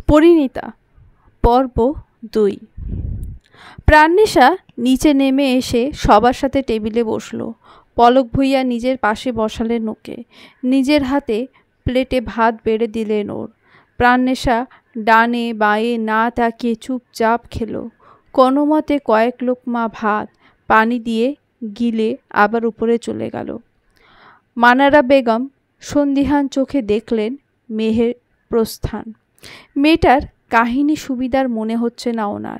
পরিণীতা পর্ব ২। প্রাণনেশা নিচে নেমে এসে সবার সাথে টেবিলে বসল। পলক ভূঁইয়া নিজের পাশে বসালেন ওকে। নিজের হাতে প্লেটে ভাত বেড়ে দিলেন ওর। প্রাণনেশা ডানে বাঁয়ে না তাকিয়ে চুপচাপ খেল। কোনোমতে কয়েক লোকমা ভাত পানি দিয়ে গিলে আবার উপরে চলে গেল। মানারা বেগম সন্দিহান চোখে দেখলেন মেহের প্রস্থান। মেয়েটার কাহিনী সুবিধার মনে হচ্ছে না ওনার।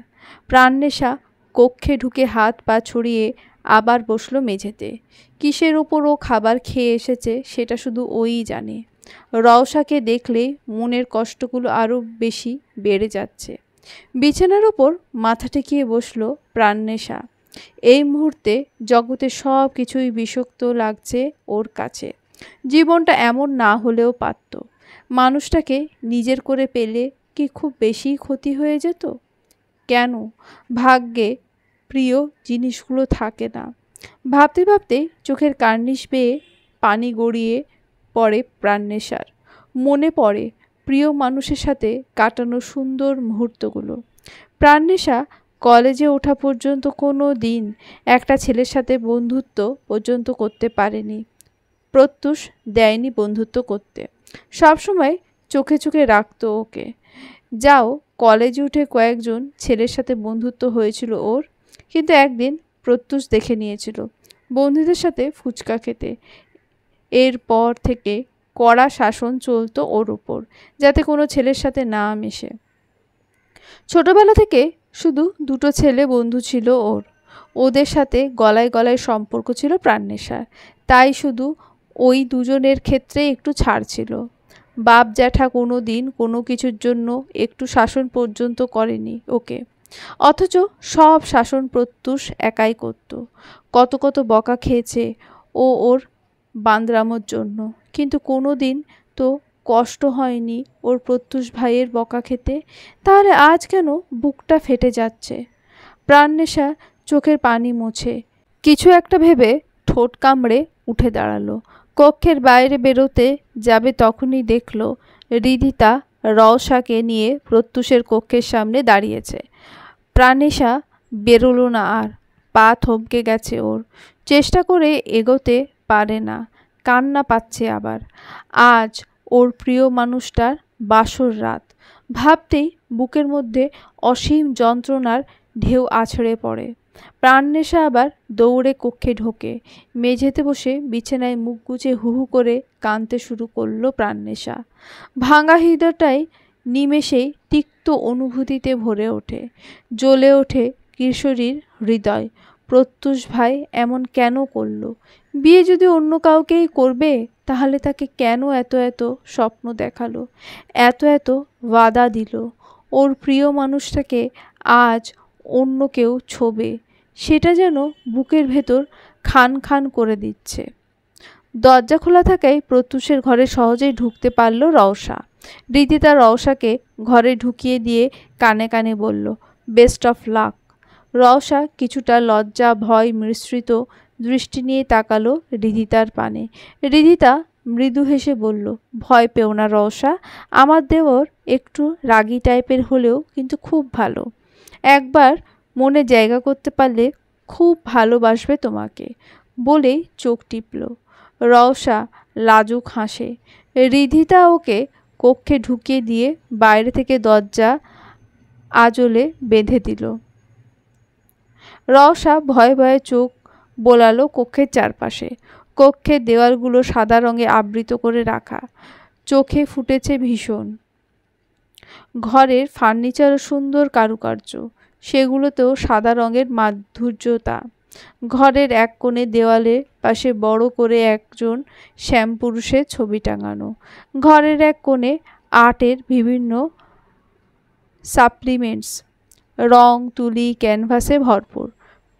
প্রাণনেশা কক্ষে ঢুকে হাত পা ছড়িয়ে আবার বসল মেঝেতে। কিসের ওপর ও খাবার খেয়ে এসেছে সেটা শুধু ওই জানে। রওশাকে দেখলে মনের কষ্টগুলো আরও বেশি বেড়ে যাচ্ছে। বিছানার ওপর মাথা ঠেকিয়ে বসল প্রাণনেশা। এই মুহূর্তে জগতে সব কিছুই বিষাক্ত লাগছে ওর কাছে। জীবনটা এমন না হলেও পারত। মানুষটাকে নিজের করে পেলে কি খুব বেশি ক্ষতি হয়ে যেত? কেন ভাগ্যে প্রিয় জিনিসগুলো থাকে না? ভাবতে ভাবতে চোখের কার্নিশ বেয়ে পানি গড়িয়ে পড়ে প্রাণনেশার। মনে পড়ে প্রিয় মানুষের সাথে কাটানো সুন্দর মুহূর্তগুলো। প্রাণনেশা কলেজে ওঠা পর্যন্ত কোনো দিন একটা ছেলের সাথে বন্ধুত্ব পর্যন্ত করতে পারেনি। প্রত্যুষ দেয়নি বন্ধুত্ব করতে। সবসময় চোখে চোখে রাখত ওকে। যাও কলেজে উঠে কয়েকজন ছেলের সাথে বন্ধুত্ব হয়েছিল ওর, কিন্তু একদিন প্রত্যুষ দেখে নিয়েছিল বন্ধুদের সাথে ফুচকা খেতে। এরপর থেকে কড়া শাসন চলতো ওর উপর, যাতে কোনো ছেলের সাথে না মেশে। ছোটবেলা থেকে শুধু দুটো ছেলে বন্ধু ছিল ওর। ওদের সাথে গলায় গলায় সম্পর্ক ছিল প্রাণনেশার। তাই শুধু ওই দুজনের ক্ষেত্রে একটু ছাড় ছিল। বাপ জ্যাঠা কোনো দিন কোনো কিছুর জন্য একটু শাসন পর্যন্ত করেনি ওকে। অথচ সব শাসন প্রত্যুষ একাই করত। কত কত বকা খেয়েছে ও ওর বান্দরামোর জন্য, কিন্তু কোনো দিন তো কষ্ট হয়নি ওর প্রত্যুষ ভাইয়ের বকা খেতে। তাহলে আজ কেন বুকটা ফেটে যাচ্ছে? প্রাণনেশা চোখের পানি মুছে কিছু একটা ভেবে ঠোঁট কামড়ে উঠে দাঁড়ালো। কক্ষের বাইরে বেরোতে যাবে তখনই দেখল রিদিতা রওশাকে নিয়ে প্রত্যুষের কক্ষের সামনে দাঁড়িয়েছে। প্রাণনেশা বেরোলো না আর। পা থমকে গেছে ওর। চেষ্টা করে এগোতে পারে না, কান্না পাচ্ছে আবার। আজ ওর প্রিয় মানুষটার বাসর রাত। ভাবতেই বুকের মধ্যে অসীম যন্ত্রণার ঢেউ আছড়ে পড়ে। প্রাণনেশা আবার দৌড়ে কক্ষে ঢোকে। মেঝেতে বসে বিছানায় মুখ গুজে হু হু করে কাঁদতে শুরু করলো প্রাণনেশা। ভাঙা হৃদয়টাই নিমেষেই তিক্ত অনুভূতিতে ভরে ওঠে। জ্বলে ওঠে কিশোরীর হৃদয়। প্রত্যুষ ভাই এমন কেন করলো? বিয়ে যদি অন্য কাউকেই করবে, তাহলে তাকে কেন এত এত স্বপ্ন দেখালো, এত এত ওয়াদা দিল? ওর প্রিয় মানুষটাকে আজ অন্য কেউ ছোবে, সেটা যেন বুকের ভেতর খান খান করে দিচ্ছে। দরজা খোলা থাকায় প্রত্যুষের ঘরে সহজেই ঢুকতে পারল রওশা। রিদিতা রওশাকে ঘরে ঢুকিয়ে দিয়ে কানে কানে বলল, বেস্ট অফ লাক। রওশা কিছুটা লজ্জা ভয় মিশ্রিত দৃষ্টি নিয়ে তাকালো রিদিতার পানে। রিদিতা মৃদু হেসে বলল, ভয় পেও না রওশা, আমার দেওর একটু রাগী টাইপের হলেও কিন্তু খুব ভালো। একবার মনে জায়গা করতে পারলে খুব ভালোবাসবে তোমাকে। বলেই চোখ টিপল। রওশা লাজুক হাসে। রিদিতা ওকে কক্ষে ঢুকিয়ে দিয়ে বাইরে থেকে দরজা আঁচলে বেঁধে দিল। রওশা ভয়ে ভয়ে চোখ বোলালো কক্ষের চারপাশে। কক্ষের দেওয়ালগুলো সাদা রঙে আবৃত করে রাখা। চোখে ফুটেছে ভীষণ। ঘরের ফার্নিচারও সুন্দর কারুকার্য, সেগুলোতেও সাদা রঙের মাধুর্যতা। ঘরের এক কোণে দেওয়ালের পাশে বড় করে একজন শ্যামপুরুষের ছবি টাঙানো। ঘরের এক কোণে আর্টের বিভিন্ন সাপ্লিমেন্টস, রং তুলি ক্যানভাসে ভরপুর।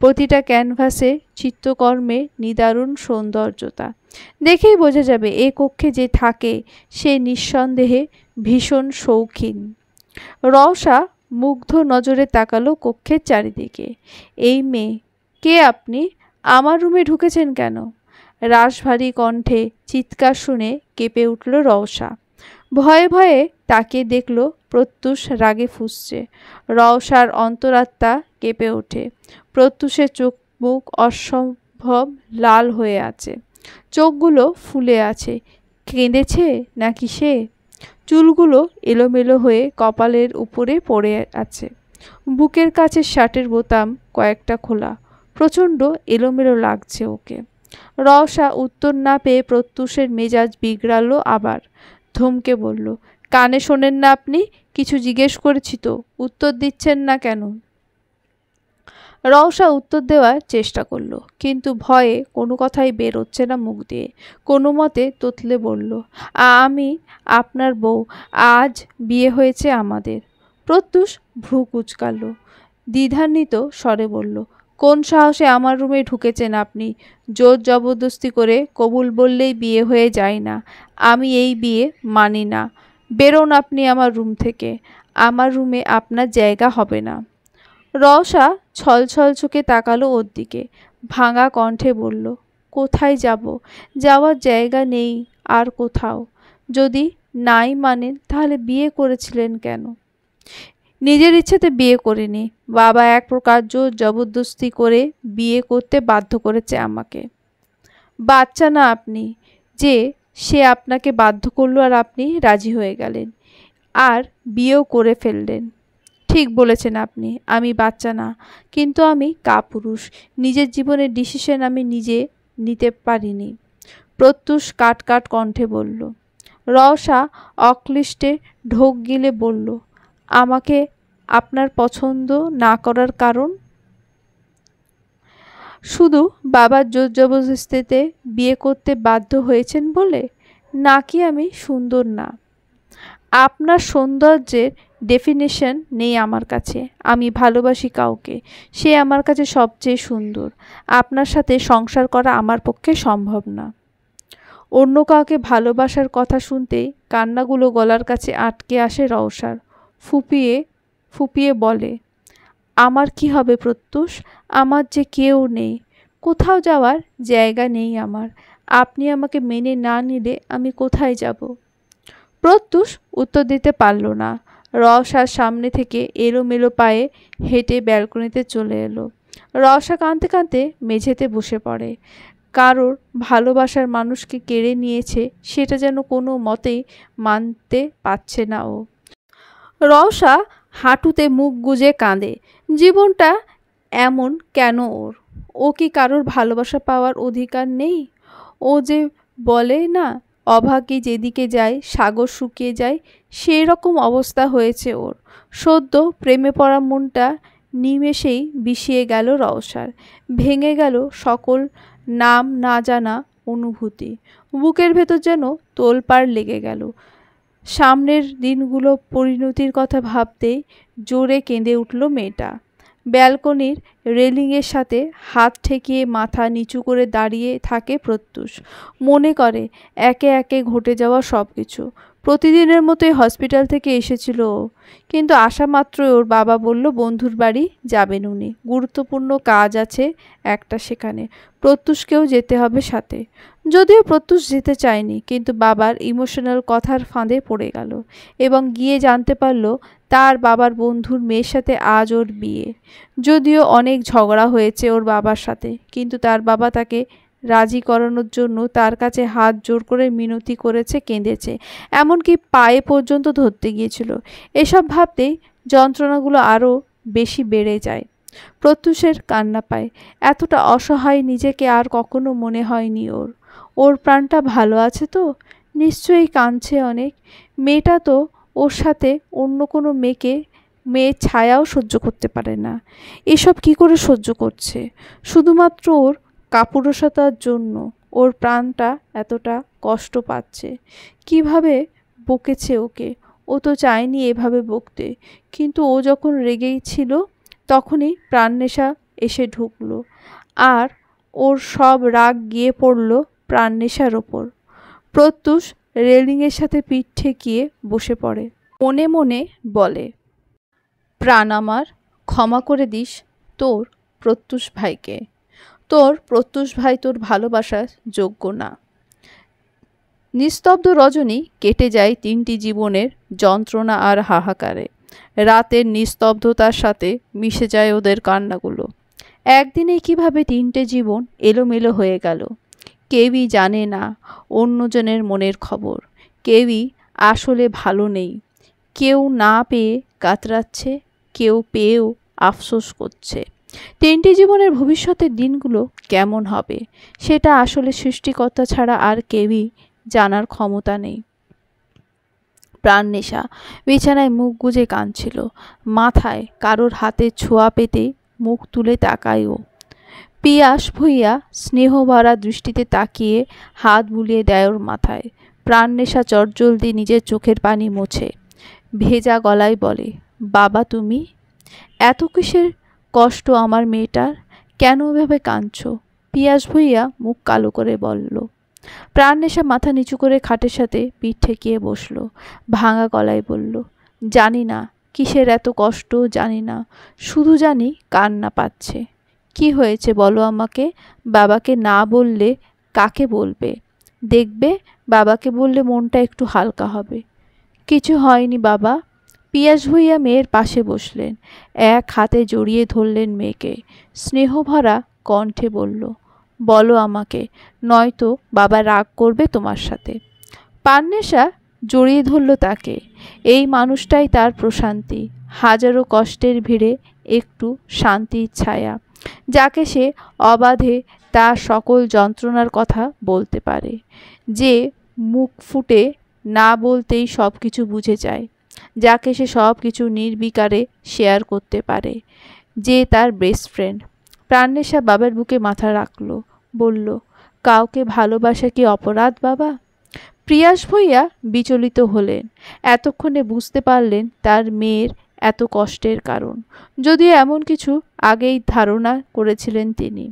প্রতিটা ক্যানভাসে চিত্রকর্মে নিদারুণ সৌন্দর্যতা। দেখেই বোঝা যাবে এ কক্ষে যে থাকে সে নিঃসন্দেহে ভীষণ শৌখিন। রওশা মুগ্ধ নজরে তাকালো কক্ষের চারিদিকে। এই মেয়ে, কে আপনি? আমার রুমে ঢুকেছেন কেন? রাশভারী কণ্ঠে চিৎকার শুনে কেঁপে উঠল রওশা। ভয়ে ভয়ে তাকিয়ে দেখল প্রত্যুষ রাগে ফুঁসছে। রওশার অন্তরাত্মা কেঁপে ওঠে। প্রত্যুষের চোখ মুখ অসম্ভব লাল হয়ে আছে, চোখগুলো ফুলে আছে। কেঁদেছে নাকি সে? চুলগুলো এলোমেলো হয়ে কপালের উপরে পড়ে আছে। বুকের কাছে শার্টের বোতাম কয়েকটা খোলা, প্রচণ্ড এলোমেলো লাগছে ওকে। রওশা উত্তর না পেয়ে প্রত্যুষের মেজাজ বিগড়ালো আবার। ধমকে বলল, কানে শোনেন না আপনি? কিছু জিজ্ঞেস করেছি তো, উত্তর দিচ্ছেন না কেন? রওশা উত্তর দেওয়ার চেষ্টা করল, কিন্তু ভয়ে কোনো কথাই বের হচ্ছে না মুখ দিয়ে। কোনো মতে তোতলে বলল, আমি আপনার বউ, আজ বিয়ে হয়েছে আমাদের। প্রত্যুষ ভ্রু কুঁচকাল, দ্বিধান্বিত স্বরে বলল, কোন সাহসে আমার রুমে ঢুকেছেন আপনি? জোর জবরদস্তি করে কবুল বললেই বিয়ে হয়ে যায় না। আমি এই বিয়ে মানি না। বেরোন আপনি আমার রুম থেকে। আমার রুমে আপনার জায়গা হবে না। রওশা ছলছল চোখে তাকালো ওর দিকে, ভাঙা কণ্ঠে বলল, কোথায় যাব? যাওয়ার জায়গা নেই আর কোথাও। যদি নাই মানেন তাহলে বিয়ে করেছিলেন কেন? নিজের ইচ্ছেতে বিয়ে করিনি, বাবা এক প্রকার জোর জবরদস্তি করে বিয়ে করতে বাধ্য করেছে আমাকে। বাচ্চা না আপনি যে সে আপনাকে বাধ্য করলো আর আপনি রাজি হয়ে গেলেন, আর বিয়েও করে ফেললেন। ঠিক বলেছেন আপনি, আমি বাচ্চা না, কিন্তু আমি কাপুরুষ। নিজের জীবনের ডিসিশন আমি নিজে নিতে পারিনি। প্রত্যুষ কাট কাট কণ্ঠে বলল। রওশা অক্লিষ্টে ঢোক গিলে বলল, আমাকে আপনার পছন্দ না করার কারণ? শুধু বাবার জোর জবরদস্তিতে বিয়ে করতে বাধ্য হয়েছেন বলে? নাকি আমি সুন্দর না? আপনার সৌন্দর্যের ডেফিনেশন নেই আমার কাছে। আমি ভালোবাসি কাউকে, সে আমার কাছে সবচেয়ে সুন্দর। আপনার সাথে সংসার করা আমার পক্ষে সম্ভব না। অন্য কাউকে ভালোবাসার কথা শুনতেই কান্নাগুলো গলার কাছে আটকে আসে রওশার। ফুপিয়ে ফুপিয়ে বলে, আমার কি হবে প্রত্যুষ? আমার যে কেউ নেই, কোথাও যাওয়ার জায়গা নেই আমার। আপনি আমাকে মেনে না নিলে আমি কোথায় যাব? প্রত্যুষ উত্তর দিতে পারল না। রওশার সামনে থেকে এলোমেলো পায়ে হেঁটে ব্যালকনিতে চলে এলো। রওশা কাঁদতে কাঁদতে মেঝেতে বসে পড়ে। কারোর ভালোবাসার মানুষকে কেড়ে নিয়েছে সেটা যেন কোনো মতেই মানতে পারছে না ও। রওশা হাঁটুতে মুখ গুজে কাঁদে। জীবনটা এমন কেন ওর? ও কি কারোর ভালোবাসা পাওয়ার অধিকার নেই? ও যে বলে না, অভাগী যেদিকে যায় সাগর শুকিয়ে যায়, সেই রকম অবস্থা হয়েছে ওর। সদ্য প্রেমে পড়া মনটা নিমেষেই বিষিয়ে গেল রওশার। ভেঙে গেল সকল নাম না জানা অনুভূতি। বুকের ভেতর যেন তোলপাড় লেগে গেল। সামনের দিনগুলো পরিণতির কথা ভাবতেই জোরে কেঁদে উঠল মেয়েটা। ব্যালকনির রেলিংয়ের সাথে হাত ঠেকিয়ে মাথা নিচু করে দাঁড়িয়ে থাকে প্রত্যুষ। মনে করে একে একে ঘটে যাওয়া সব কিছু। প্রতিদিনের মতোই হসপিটাল থেকে এসেছিল ও, কিন্তু আসা মাত্রই ওর বাবা বলল বন্ধুর বাড়ি যাবেন উনি, গুরুত্বপূর্ণ কাজ আছে একটা সেখানে, প্রত্যুষকেও যেতে হবে সাথে। যদিও প্রত্যুষ যেতে চায়নি, কিন্তু বাবার ইমোশনাল কথার ফাঁদে পড়ে গেল এবং গিয়ে জানতে পারল তার বাবার বন্ধুর মেয়ের সাথে আজ ওর বিয়ে। যদিও অনেক ঝগড়া হয়েছে ওর বাবার সাথে, কিন্তু তার বাবা তাকে রাজি করানোর জন্য তার কাছে হাত জোর করে মিনতি করেছে, কেঁদেছে, এমনকি পায়ে পর্যন্ত ধরতে গিয়েছিল। এসব ভাবতেই যন্ত্রণাগুলো আরও বেশি বেড়ে যায়। প্রত্যুষের কান্না পায়। এতটা অসহায় নিজেকে আর কখনো মনে হয়নি ওর। ওর প্রাণটা ভালো আছে তো? নিশ্চয়ই কাঁদছে অনেক। মেয়েটা তো ওর সাথে অন্য কোনো মেয়ের ছায়াও সহ্য করতে পারে না। এসব কি করে সহ্য করছে? শুধুমাত্র ওর কাপুরুষতার জন্য ওর প্রাণটা এতটা কষ্ট পাচ্ছে। কিভাবে বকেছে ওকে? ও তো চায়নি এভাবে বকতে, কিন্তু ও যখন রেগেই ছিল তখনই প্রাণনেশা এসে ঢুকলো, আর ওর সব রাগ গিয়ে পড়ল প্রাণনেশার ওপর। প্রত্যুষ রেলিংয়ের সাথে পিঠ ঠেকিয়ে বসে পড়ে। মনে মনে বলে, প্রাণ আমার, ক্ষমা করে দিস তোর প্রত্যুষ ভাইকে। তোর প্রত্যুষ ভাই তোর ভালোবাসার যোগ্য না। নিস্তব্ধ রজনী কেটে যায় 3টি জীবনের যন্ত্রণা আর হাহাকারে। রাতের নিস্তব্ধতার সাথে মিশে যায় ওদের কান্নাগুলো। একদিনে কিভাবে 3টে জীবন এলোমেলো হয়ে গেল। কেউই জানে না অন্যজনের মনের খবর। কেউই আসলে ভালো নেই। কেউ না পেয়ে কাতরাচ্ছে, কেউ পেয়েও আফসোস করছে। 3টি জীবনের ভবিষ্যতের দিনগুলো কেমন হবে সেটা আসলে সৃষ্টিকর্তা ছাড়া আর কেউই জানার ক্ষমতা নেই। প্রাণনেশা বিছানায় মুখ গুজে কাঁদছিল। মাথায় কারোর হাতের ছোঁয়া পেতে মুখ তুলে তাকায় ও। পিয়াস ভুইয়া স্নেহ ভরা দৃষ্টিতে তাকিয়ে হাত বুলিয়ে দেয় ওর মাথায়। প্রাণনেশা চটজলদি নিজের চোখের পানি মোছে ভেজা গলায় বলে, বাবা তুমি? এত কিসের কষ্ট আমার মেয়েটার? কেন ওভাবে কাঁদছো? পিয়াস ভুইয়া মুখ কালো করে বলল। প্রাণনেশা মাথা নিচু করে খাটের সাথে পিঠ ঠেকিয়ে বসল। ভাঙা গলায় বলল, জানি না কিসের এত কষ্ট, জানি না, শুধু জানি কান্না পাচ্ছে। কি হয়েছে বলো আমাকে? বাবাকে না বললে কাকে বলবে? দেখবে বাবাকে বললে মনটা একটু হালকা হবে। কিছু হয়নি বাবা। পিয়াস ভুইয়া মেয়ের পাশে বসলেন। এক হাতে জড়িয়ে ধরলেন মেয়েকে। স্নেহভরা কণ্ঠে বলল, বলো আমাকে, নয়তো বাবা রাগ করবে তোমার সাথে। প্রাণনেশা জড়িয়ে ধরল তাকে। এই মানুষটাই তার প্রশান্তি, হাজারো কষ্টের ভিড়ে একটু শান্তির ছায়া, যাকে সে অবাধে তার সকল যন্ত্রণার কথা বলতে পারে, যে মুখ ফুটে না বলতেই সব কিছু বুঝে যায়, যাকে সে সব কিছু নির্বিকারে শেয়ার করতে পারে, যে তার বেস্ট ফ্রেন্ড। প্রাণনেশা বাবার বুকে মাথা রাখল, বলল, কাউকে ভালোবাসা কি অপরাধ বাবা? পিয়াস ভুইয়া বিচলিত হলেন। এতক্ষণে বুঝতে পারলেন তার মেয়ের এত কষ্টের কারণ। যদিও এমন কিছু আগেই ধারণা করেছিলেন তিনি,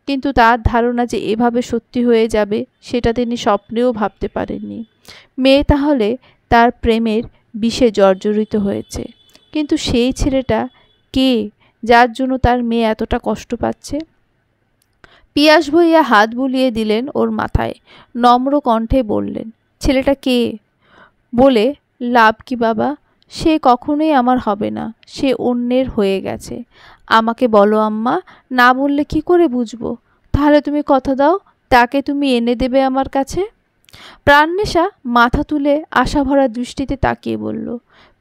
কিন্তু তার ধারণা যে এভাবে সত্যি হয়ে যাবে সেটা তিনি স্বপ্নেও ভাবতে পারেননি। মেয়ে তাহলে তার প্রেমের বিষে জর্জরিত হয়েছে, কিন্তু সেই ছেলেটা কে যার জন্য তার মেয়ে এতটা কষ্ট পাচ্ছে? পিয়াস ভুইয়া হাত বুলিয়ে দিলেন ওর মাথায়, নম্র কণ্ঠে বললেন, ছেলেটা কে? বলে লাভ কি বাবা? সে কখনোই আমার হবে না, সে অন্যের হয়ে গেছে। আমাকে বলো আম্মা, না বললে কি করে বুঝবো? তাহলে তুমি কথা দাও, তাকে তুমি এনে দেবে আমার কাছে। প্রাণনেশা মাথা তুলে আশাভরা দৃষ্টিতে তাকিয়ে বলল।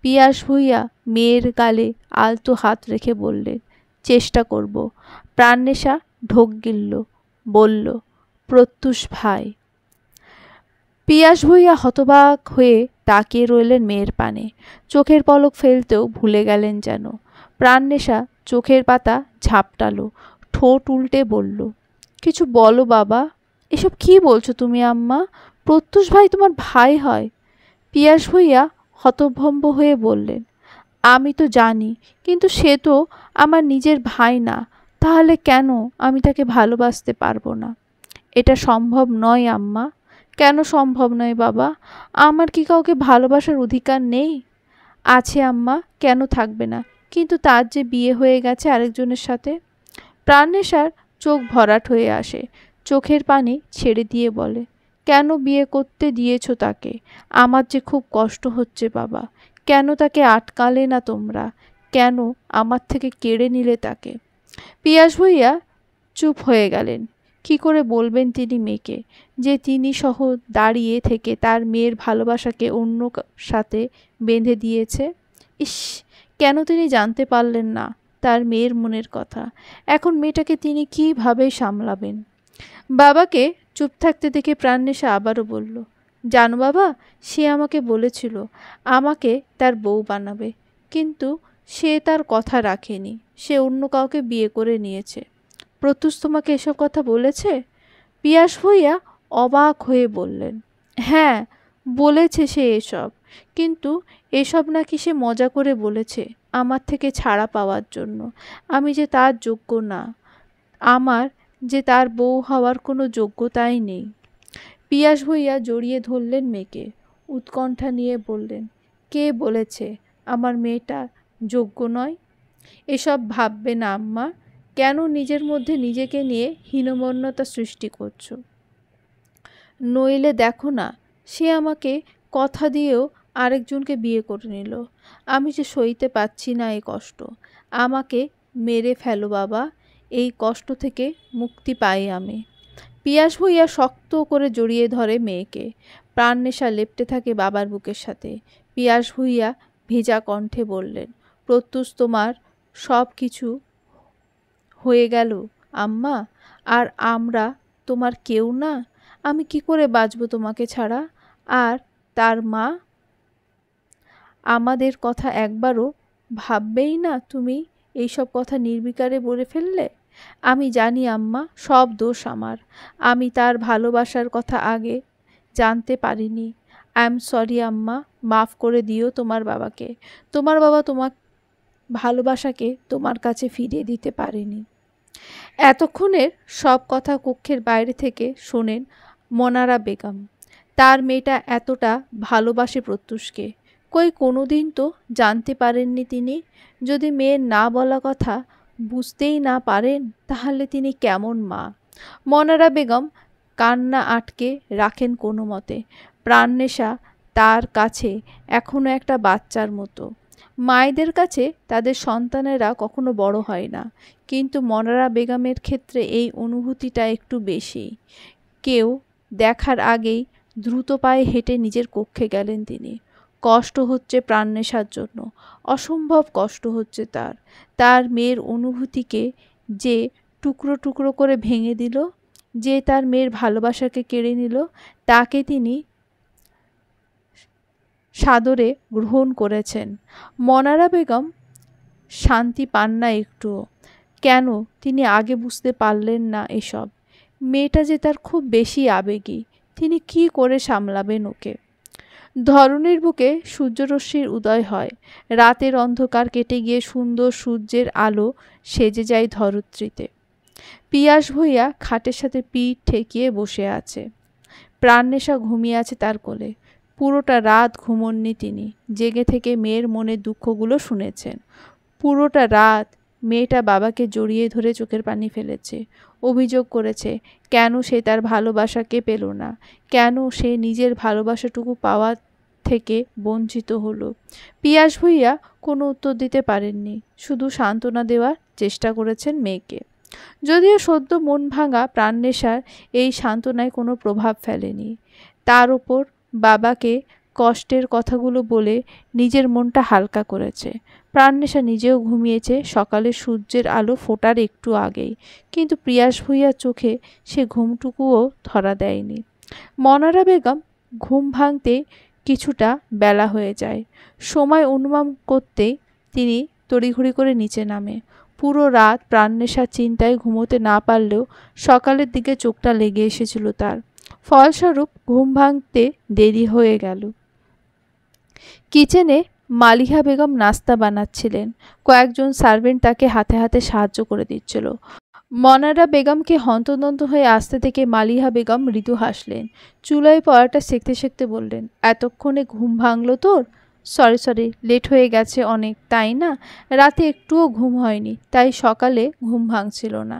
পিয়াস ভুইয়া মেয়ের গালে আলতো হাত রেখে বললেন, চেষ্টা করব। প্রাণনেশা ঢোক গিলল, বলল, প্রত্যুষ ভাই। পিয়াস ভুইয়া হতবাক হয়ে তাকিয়ে রইলেন মেয়ের পানে। চোখের পলক ফেলতেও ভুলে গেলেন যেন। প্রাণনেশা চোখের পাতা ঝাপটালো, ঠোঁট উল্টে বলল, কিছু বলো বাবা। এসব কি বলছো তুমি আম্মা? প্রত্যুষ ভাই তোমার ভাই হয়? পিয়াস ভুইয়া হতভম্ব হয়ে বললেন, আমি তো জানি, কিন্তু সে তো আমার নিজের ভাই না। তাহলে কেন আমি তাকে ভালোবাসতে পারবো না? এটা সম্ভব নয় আম্মা। কেন সম্ভব নয় বাবা? আমার কি কাউকে ভালোবাসার অধিকার নেই? আছে আম্মা, কেন থাকবে না? কিন্তু তার যে বিয়ে হয়ে গেছে আরেকজনের সাথে। প্রাণনেশার চোখ ভরাট হয়ে আসে, চোখের পানি ছেড়ে দিয়ে বলে, কেন বিয়ে করতে দিয়েছো তাকে? আমার যে খুব কষ্ট হচ্ছে বাবা। কেন তাকে আটকালে না তোমরা? কেন আমার থেকে কেড়ে নিলে তাকে? পিয়াস ভুইয়া চুপ হয়ে গেলেন। কি করে বলবেন তিনি মেয়েকে, যে তিনি সহ দাঁড়িয়ে থেকে তার মেয়ের ভালোবাসাকে অন্য সাথে বেঁধে দিয়েছে? ইস, কেন তিনি জানতে পারলেন না তার মেয়ের মনের কথা? এখন মেয়েটাকে তিনি কীভাবে সামলাবেন? বাবাকে চুপ থাকতে দেখে প্রাণনেশা আবারও বলল, জানো বাবা, সে আমাকে বলেছিল আমাকে তার বউ বানাবে, কিন্তু সে তার কথা রাখেনি। সে অন্য কাউকে বিয়ে করে নিয়েছে। প্রত্যুষ তোমাকে এসব কথা বলেছে? পিয়াস ভুইয়া অবাক হয়ে বললেন, হ্যাঁ বলেছে সে এসব, কিন্তু এসব নাকি সে মজা করে বলেছে আমার থেকে ছাড়া পাওয়ার জন্য। আমি যে তার যোগ্য না, আমার যে তার বউ হওয়ার কোনো যোগ্যতাই নেই। পিয়াস ভুইয়া জড়িয়ে ধরলেন মেয়েকে, উৎকণ্ঠা নিয়ে বললেন, কে বলেছে আমার মেয়েটা যোগ্য নয়? এসব ভাববে না আম্মা। কেন নিজের মধ্যে নিজেকে নিয়ে হীনমন্যতা সৃষ্টি করছো? নইলে দেখো না, সে আমাকে কথা দিয়েও আরেকজনকে বিয়ে করে নিল। আমি যে সইতে পারছি না এই কষ্ট। আমাকে মেরে ফেলো বাবা, এই কষ্ট থেকে মুক্তি পাই আমি। পিয়াস ভূঁইয়া শক্ত করে জড়িয়ে ধরে মেয়েকে। প্রাণনেশা লেপ্টে থাকে বাবার বুকের সাথে। পিয়াস ভূঁইয়া ভেজা কণ্ঠে বললেন, প্রত্যুষ তোমার সব কিছু হয়ে গেল আম্মা, আর আমরা তোমার কেউ না? আমি কি করে বাঁচব তোমাকে ছাড়া? আর তার মা, আমাদের কথা একবারও ভাববেই না তুমি? এইসব কথা নির্বিকারে বলে ফেললে। আমি জানি আম্মা, সব দোষ আমার। আমি তার ভালোবাসার কথা আগে জানতে পারিনি। আই এম সরি আম্মা, মাফ করে দিও তোমার বাবাকে। তোমার বাবা তোমার ভালোবাসাকে তোমার কাছে ফিরিয়ে দিতে পারেনি। এতক্ষণের সব কথা কক্ষের বাইরে থেকে শোনেন মনারা বেগম। তার মেয়েটা এতটা ভালোবাসে প্রত্যুষকে। কই কোনোদিন তো জানতে পারেননি তিনি। যদি মেয়ের না বলা কথা বুঝতেই না পারেন, তাহলে তিনি কেমন মা? মনারা বেগম কান্না আটকে রাখেন কোনো মতে। প্রাণনেশা তার কাছে এখনো একটা বাচ্চার মতো। মায়েদের কাছে তাদের সন্তানেরা কখনো বড় হয় না, কিন্তু মনারা বেগমের ক্ষেত্রে এই অনুভূতিটা একটু বেশি। কেউ দেখার আগেই দ্রুত পায়ে হেঁটে নিজের কক্ষে গেলেন তিনি। কষ্ট হচ্ছে প্রাণনেশার জন্য, অসম্ভব কষ্ট হচ্ছে তার। তার মেয়ের অনুভূতিকে যে টুকরো টুকরো করে ভেঙে দিল, যে তার মেয়ের ভালোবাসাকে কেড়ে নিল, তাকে তিনি সাদরে গ্রহণ করেছেন। মনারা বেগম শান্তি পান না একটুও। কেন তিনি আগে বুঝতে পারলেন না এসব? মেয়েটা যে তার খুব বেশি আবেগী। তিনি কি করে সামলাবেন ওকে? ধরণীর বুকে সূর্যরশ্মির উদয় হয়। রাতের অন্ধকার কেটে গিয়ে সুন্দর সূর্যের আলো সেজে যায় ধরত্রীতে। পিয়াস ভূঁইয়া খাটের সাথে পিঠ ঠেকিয়ে বসে আছে। প্রাণনেশা ঘুমিয়ে আছে তার কোলে। পুরোটা রাত ঘুমোননি তিনি। জেগে থেকে মেয়ের মনের দুঃখগুলো শুনেছেন। পুরোটা রাত মেয়েটা বাবাকে জড়িয়ে ধরে চোখের পানি ফেলেছে। অভিযোগ করেছে কেন সে তার ভালোবাসাকে পেল না, কেন সে নিজের ভালোবাসাটুকু পাওয়া থেকে বঞ্চিত হলো। পিয়াস ভূঁইয়া কোনো উত্তর দিতে পারেননি, শুধু সান্ত্বনা দেওয়ার চেষ্টা করেছেন মেয়েকে। যদিও সদ্য মন ভাঙা প্রাণনেশার এই সান্ত্বনায় কোনো প্রভাব ফেলেনি। তার ওপর বাবাকে কষ্টের কথাগুলো বলে নিজের মনটা হালকা করেছে। প্রাণনেশা নিজেও ঘুমিয়েছে সকালে সূর্যের আলো ফোটার একটু আগেই, কিন্তু পিয়াস ভূঁইয়ার চোখে সে ঘুমটুকুও ধরা দেয়নি। মনারা বেগম ঘুম ভাঙতে কিছুটা বেলা হয়ে যায়। সময় অনুমান করতেই তিনি তড়িঘড়ি করে নিচে নামে। পুরো রাত প্রাণনেশার চিন্তায় ঘুমোতে না পারলেও সকালের দিকে চোখটা লেগে এসেছিল তার। ফলস্বরূপ ঘুম ভাঙতে দেরি হয়ে গেল। কিচেনে মালিহা বেগম নাস্তা বানাচ্ছিলেন। কয়েকজন সার্ভেন্ট তাকে হাতে হাতে সাহায্য করে দিচ্ছিল। মনারা বেগমকে হন্তদন্ত হয়ে আসতে থেকে মালিহা বেগম মৃদু হাসলেন। চুলায় পরাটা সেঁকতে সেঁকতে বললেন, এতক্ষণে ঘুম ভাঙলো তোর? সরি, লেট হয়ে গেছে অনেক, তাই না? রাতে একটুও ঘুম হয়নি, তাই সকালে ঘুম ভাঙছিল না।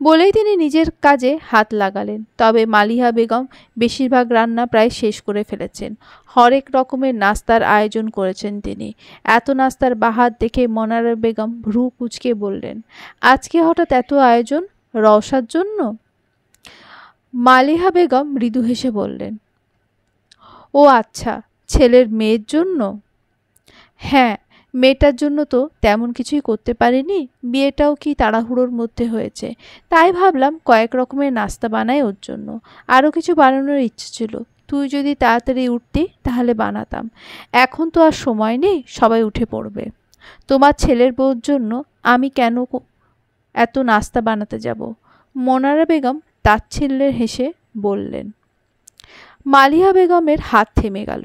বলেই তিনি নিজের কাজে হাত লাগালেন। তবে মালিহা বেগম বেশিরভাগ রান্না প্রায় শেষ করে ফেলেছেন। হরেক রকমের নাস্তার আয়োজন করেছেন তিনি। এত নাস্তার বাহার দেখে মনারা বেগম ভ্রু কুঁচকে বললেন, আজকে হঠাৎ এত আয়োজন? রওশার জন্য? মালিহা বেগম মৃদু হেসে বললেন, ও আচ্ছা, ছেলের মেয়ের জন্য? হ্যাঁ, মেয়েটার জন্য তো তেমন কিছুই করতে পারিনি। বিয়েটাও কি তাড়াহুড়োর মধ্যে হয়েছে, তাই ভাবলাম কয়েক রকমের নাস্তা বানাই ওর জন্য। আরও কিছু বানানোর ইচ্ছে ছিল, তুই যদি তাড়াতাড়ি উঠতি তাহলে বানাতাম। এখন তো আর সময় নেই, সবাই উঠে পড়বে। তোমার ছেলের বউর জন্য আমি কেন এত নাস্তা বানাতে যাব? মনারা বেগম তাচ্ছিল্যের হেসে বললেন। মালিহা বেগমের হাত থেমে গেল।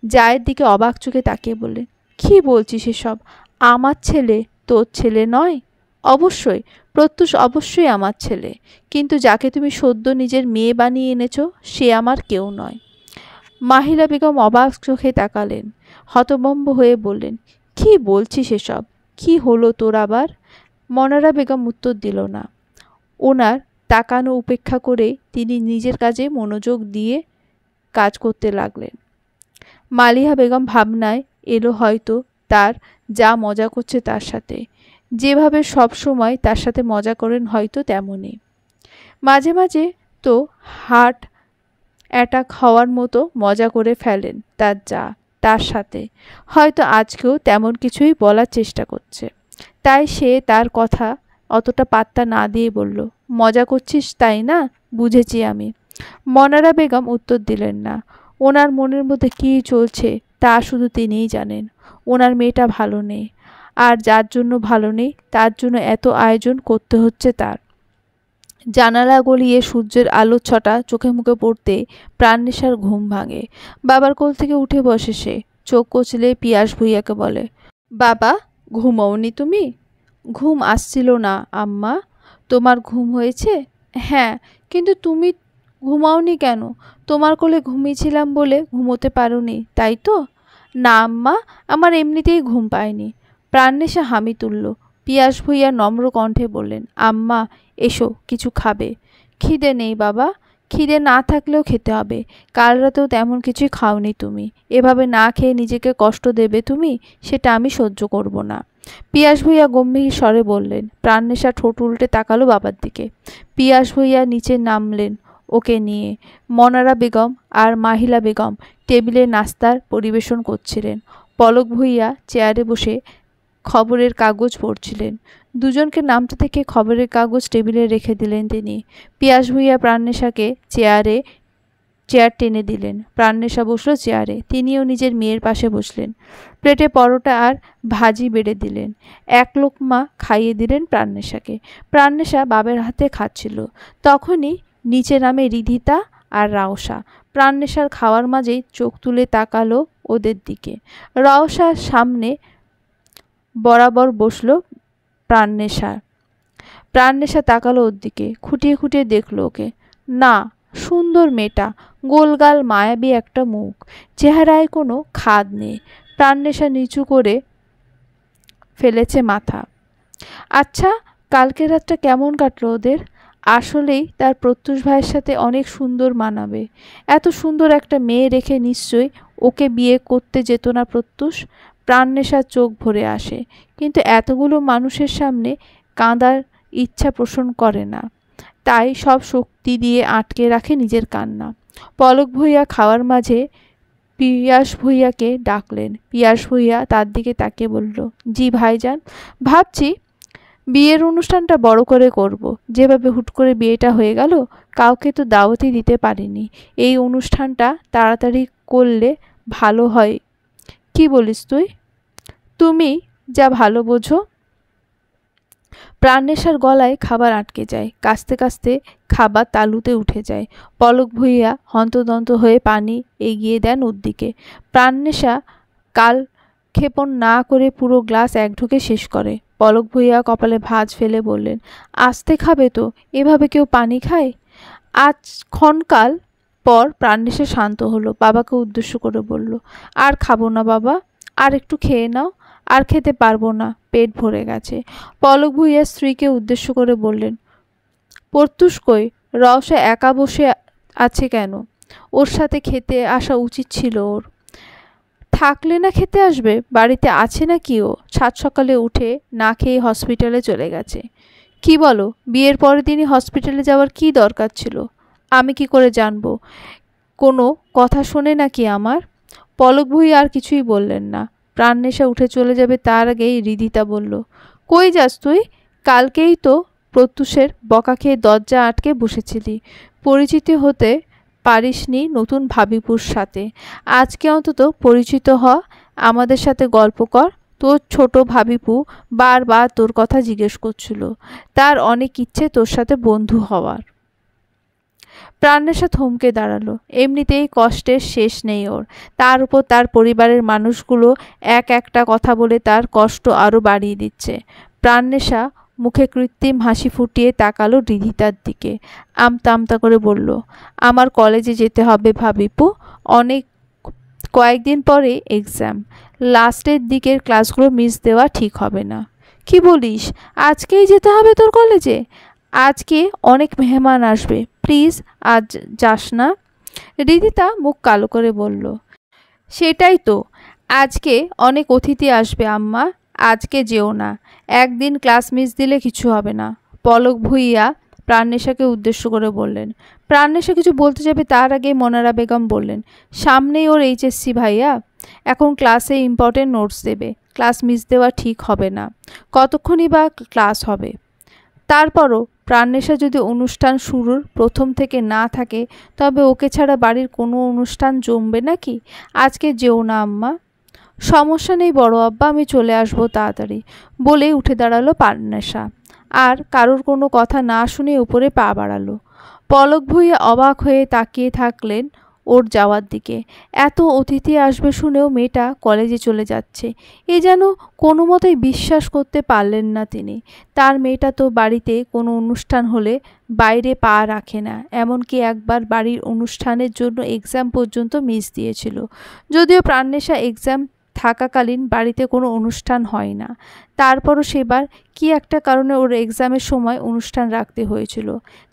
জায়ের দিকে অবাক চোখে তাকিয়ে বললেন, কি বলছিস এসব? আমার ছেলে তোর ছেলে নয়? অবশ্যই, প্রত্যুষ অবশ্যই আমার ছেলে, কিন্তু যাকে তুমি সদ্য নিজের মেয়ে বানিয়ে এনেছ সে আমার কেউ নয়। মাহিলা বেগম অবাক চোখে তাকালেন, হতভম্ব হয়ে বললেন, কি বলছিস এসব? কি হলো তোর আবার? মনারা বেগম উত্তর দিল না। ওনার তাকানো উপেক্ষা করে তিনি নিজের কাজে মনোযোগ দিয়ে কাজ করতে লাগলেন। মালিহা বেগম ভাবনায় এলো হয়তো তার যা মজা করছে তার সাথে, যেভাবে সব সময় তার সাথে মজা করেন হয়তো তেমনই। মাঝে মাঝে তো হার্ট অ্যাটাক হওয়ার মতো মজা করে ফেলেন তার যা তার সাথে, হয়তো আজকেও তেমন কিছুই বলার চেষ্টা করছে। তাই সে তার কথা অতটা পাত্তা না দিয়ে বলল, মজা করছিস তাই না, বুঝেছি আমি। মনারা বেগম উত্তর দিলেন না। ওনার মনের মধ্যে কী চলছে তা শুধু তিনিই জানেন। ওনার মেয়েটা ভালো নেই, আর যার জন্য ভালো নেই তার জন্য এত আয়োজন করতে হচ্ছে তার। জানালা গলিয়ে সূর্যের আলোর ছটা চোখে মুখে পড়তে প্রাণনেশার ঘুম ভাঙে। বাবার কোল থেকে উঠে বসে সে, চোখ কচলে পিয়াস ভুইয়াকে বলে, বাবা ঘুমাওনি তুমি? ঘুম আসছিল না আম্মা। তোমার ঘুম হয়েছে? হ্যাঁ, কিন্তু তুমি ঘুমাওনি কেন? তোমার কোলে ঘুমিয়েছিলাম বলে ঘুমোতে পারোনি তাই তো? না আম্মা, আমার এমনিতেই ঘুম পায়নি। প্রাণনেশা হামি তুলল। পিয়াস ভুইয়া নম্র কণ্ঠে বললেন, আম্মা এসো, কিছু খাবে? খিদে নেই বাবা। খিদে না থাকলেও খেতে হবে। কাল রাতেও তেমন কিছুই খাওনি তুমি। এভাবে না খেয়ে নিজেকে কষ্ট দেবে তুমি, সেটা আমি সহ্য করব না। পিয়াস ভুইয়া গম্ভীর স্বরে বললেন। প্রাণনেশা ঠোঁট উল্টে তাকালো বাবার দিকে। পিয়াস ভুইয়া নিচে নামলেন ওকে নিয়ে। মনারা বেগম আর মাহিলা বেগম টেবিলে নাস্তার পরিবেশন করছিলেন। পলক ভুইয়া চেয়ারে বসে খবরের কাগজ পড়ছিলেন। দুজনকে নামতে থেকে খবরের কাগজ টেবিলে রেখে দিলেন তিনি। পিয়াস ভুইয়া প্রাণনেশাকে চেয়ার টেনে দিলেন। প্রাণনেশা বসল চেয়ারে। তিনিও নিজের মেয়ের পাশে বসলেন। প্লেটে পরোটা আর ভাজি বেড়ে দিলেন। এক লোকমা খাইয়ে দিলেন প্রাণনেশাকে। প্রাণনেশা বাবার হাতে খাচ্ছিল। তখনই নিচে নামে রিধিতা আর রাওসা। প্রাণনেশার খাওয়ার মাঝেই চোখ তুলে তাকালো ওদের দিকে। রাওসার সামনে বরাবর বসল প্রাণনেশার। প্রাণনেশা তাকালো ওর দিকে, খুঁটিয়ে খুঁটিয়ে দেখল ওকে। না, সুন্দর মেয়েটা, গোলগাল মায়াবী একটা মুখ, চেহারায় কোনো খাদ নেই। প্রাণনেশা নিচু করে ফেলেছে মাথা। আচ্ছা, কালকের রাতটা কেমন কাটলো ওদের? আসলেই তার প্রত্যুষ ভাইয়ের সাথে অনেক সুন্দর মানাবে। এত সুন্দর একটা মেয়ে রেখে নিশ্চয়ই ওকে বিয়ে করতে যেত না প্রত্যুষ। প্রাণনেশার চোখ ভরে আসে, কিন্তু এতগুলো মানুষের সামনে কাঁদার ইচ্ছা পোষণ করে না, তাই সব শক্তি দিয়ে আটকে রাখে নিজের কান্না। পলক ভুইয়া খাওয়ার মাঝে পিয়াস ভুইয়াকে ডাকলেন। পিয়াস ভুইয়া তার দিকে তাকিয়ে বলল, জি ভাইজান, ভাবছি বিয়ের অনুষ্ঠানটা বড় করে করব। যেভাবে হুট করে বিয়েটা হয়ে গেল, কাউকে তো দাওয়াতই দিতে পারিনি। এই অনুষ্ঠানটা তাড়াতাড়ি করলে ভালো হয়। কি বলিস তুই? তুমি যা ভালো বোঝো। প্রাণনেশার গলায় খাবার আটকে যায়। কাস্তে কাস্তে খাবার তালুতে উঠে যায়। পলক ভুইয়া হন্তদন্ত হয়ে পানি এগিয়ে দেন ওর দিকে। প্রাণনেশা কাল ক্ষেপণ না করে পুরো গ্লাস এক ঢুকে শেষ করে। পলক ভুইয়া কপালে ভাঁজ ফেলে বললেন, আস্তে খাবে তো, এভাবে কেউ পানি খায়? আজ ক্ষণকাল পর প্রাণনেশা শান্ত হলো। বাবাকে উদ্দেশ্য করে বলল, আর খাবো না বাবা, আর একটু খেয়ে নাও। আর খেতে পারবো না, পেট ভরে গেছে। পলক ভুইয়া স্ত্রীকে উদ্দেশ্য করে বললেন, প্রত্যুষ কই? রওশা একা বসে আছে কেন? ওর সাথে খেতে আসা উচিত ছিল ওর। থাকলে না খেতে আসবে? বাড়িতে আছে না কি ও? সাত সকালে উঠে না খেয়ে হসপিটালে চলে গেছে। কি বলো? বিয়ের পরের দিনই হসপিটালে যাওয়ার কি দরকার ছিল? আমি কি করে জানবো? কোনো কথা শোনে নাকি আমার? পলক ভুইয়া আর কিছুই বললেন না। প্রাণনেশা উঠে চলে যাবে তার আগেই রিধিতা বলল, কই যাস তুই? কালকেই তো প্রত্যুষের বকা খেয়ে দরজা আটকে বসেছিলি। পরিচিত হতে পারিসনি নতুন ভাবিপুর সাথে। আজকে অন্তত পরিচিত হ, আমাদের সাথে গল্প কর। তোর ছোট ভাবিপু বারবার তোর কথা জিজ্ঞেস করছিল। তার অনেক ইচ্ছে তোর সাথে বন্ধু হওয়ার। প্রাণনেশা থমকে দাঁড়ালো। এমনিতেই কষ্টের শেষ নেই ওর, তার উপর তার পরিবারের মানুষগুলো এক একটা কথা বলে তার কষ্ট আরও বাড়িয়ে দিচ্ছে। প্রাণনেশা মুখে কৃত্রিম হাসি ফুটিয়ে তাকালো রিধিতার দিকে। আমতা আমতা করে বলল, আমার কলেজে যেতে হবে ভাবিপু, কয়েকদিন পরে এক্সাম। লাস্টের দিকের ক্লাসগুলো মিস দেওয়া ঠিক হবে না। কি বলিস? আজকেই যেতে হবে তোর কলেজে? আজকে অনেক মেহমান আসবে, প্লিজ আজ যাস না। রিদিতা মুখ কালো করে বলল, সেটাই তো, আজকে অনেক অতিথি আসবে আম্মা, আজকে যেও না, একদিন ক্লাস মিস দিলে কিছু হবে না। পলক ভুইয়া প্রাণনেশাকে উদ্দেশ্য করে বললেন। প্রাণনেশা কিছু বলতে যাবে তার আগে মনারা বেগম বললেন, সামনেই ওর এইচএসসি ভাইয়া, এখন ক্লাসে ইম্পর্টেন্ট নোটস দেবে, ক্লাস মিস দেওয়া ঠিক হবে না, কতক্ষণই বা ক্লাস হবে। তারপরও প্রাণনেশা যদি অনুষ্ঠান শুরুর প্রথম থেকে না থাকে তবে ওকে ছাড়া বাড়ির কোনো অনুষ্ঠান জমবে নাকি? আজকে যেও না আম্মা। সমস্যা নেই বড় আব্বা, আমি চলে আসবো তাড়াতাড়ি বলেই উঠে দাঁড়ালো প্রাণনেশা, আর কারোর কোনো কথা না শুনে উপরে পা বাড়ালো। পলক ভুঁইয়া অবাক হয়ে তাকিয়ে থাকলেন ওর যাওয়ার দিকে। এত অতিথি আসবে শুনেও মেয়েটা কলেজে চলে যাচ্ছে, এ যেন কোনো মতেই বিশ্বাস করতে পারলেন না তিনি। তার মেয়েটা তো বাড়িতে কোনো অনুষ্ঠান হলে বাইরে পা রাখে না, এমনকি একবার বাড়ির অনুষ্ঠানের জন্য এক্সাম পর্যন্ত মিস দিয়েছিল। যদিও প্রাণনেশা এক্সাম থাকাকালীন বাড়িতে কোনো অনুষ্ঠান হয় না, তারপরও সেবার কি একটা কারণে ওর এক্সামের সময় অনুষ্ঠান রাখতে হয়েছিল।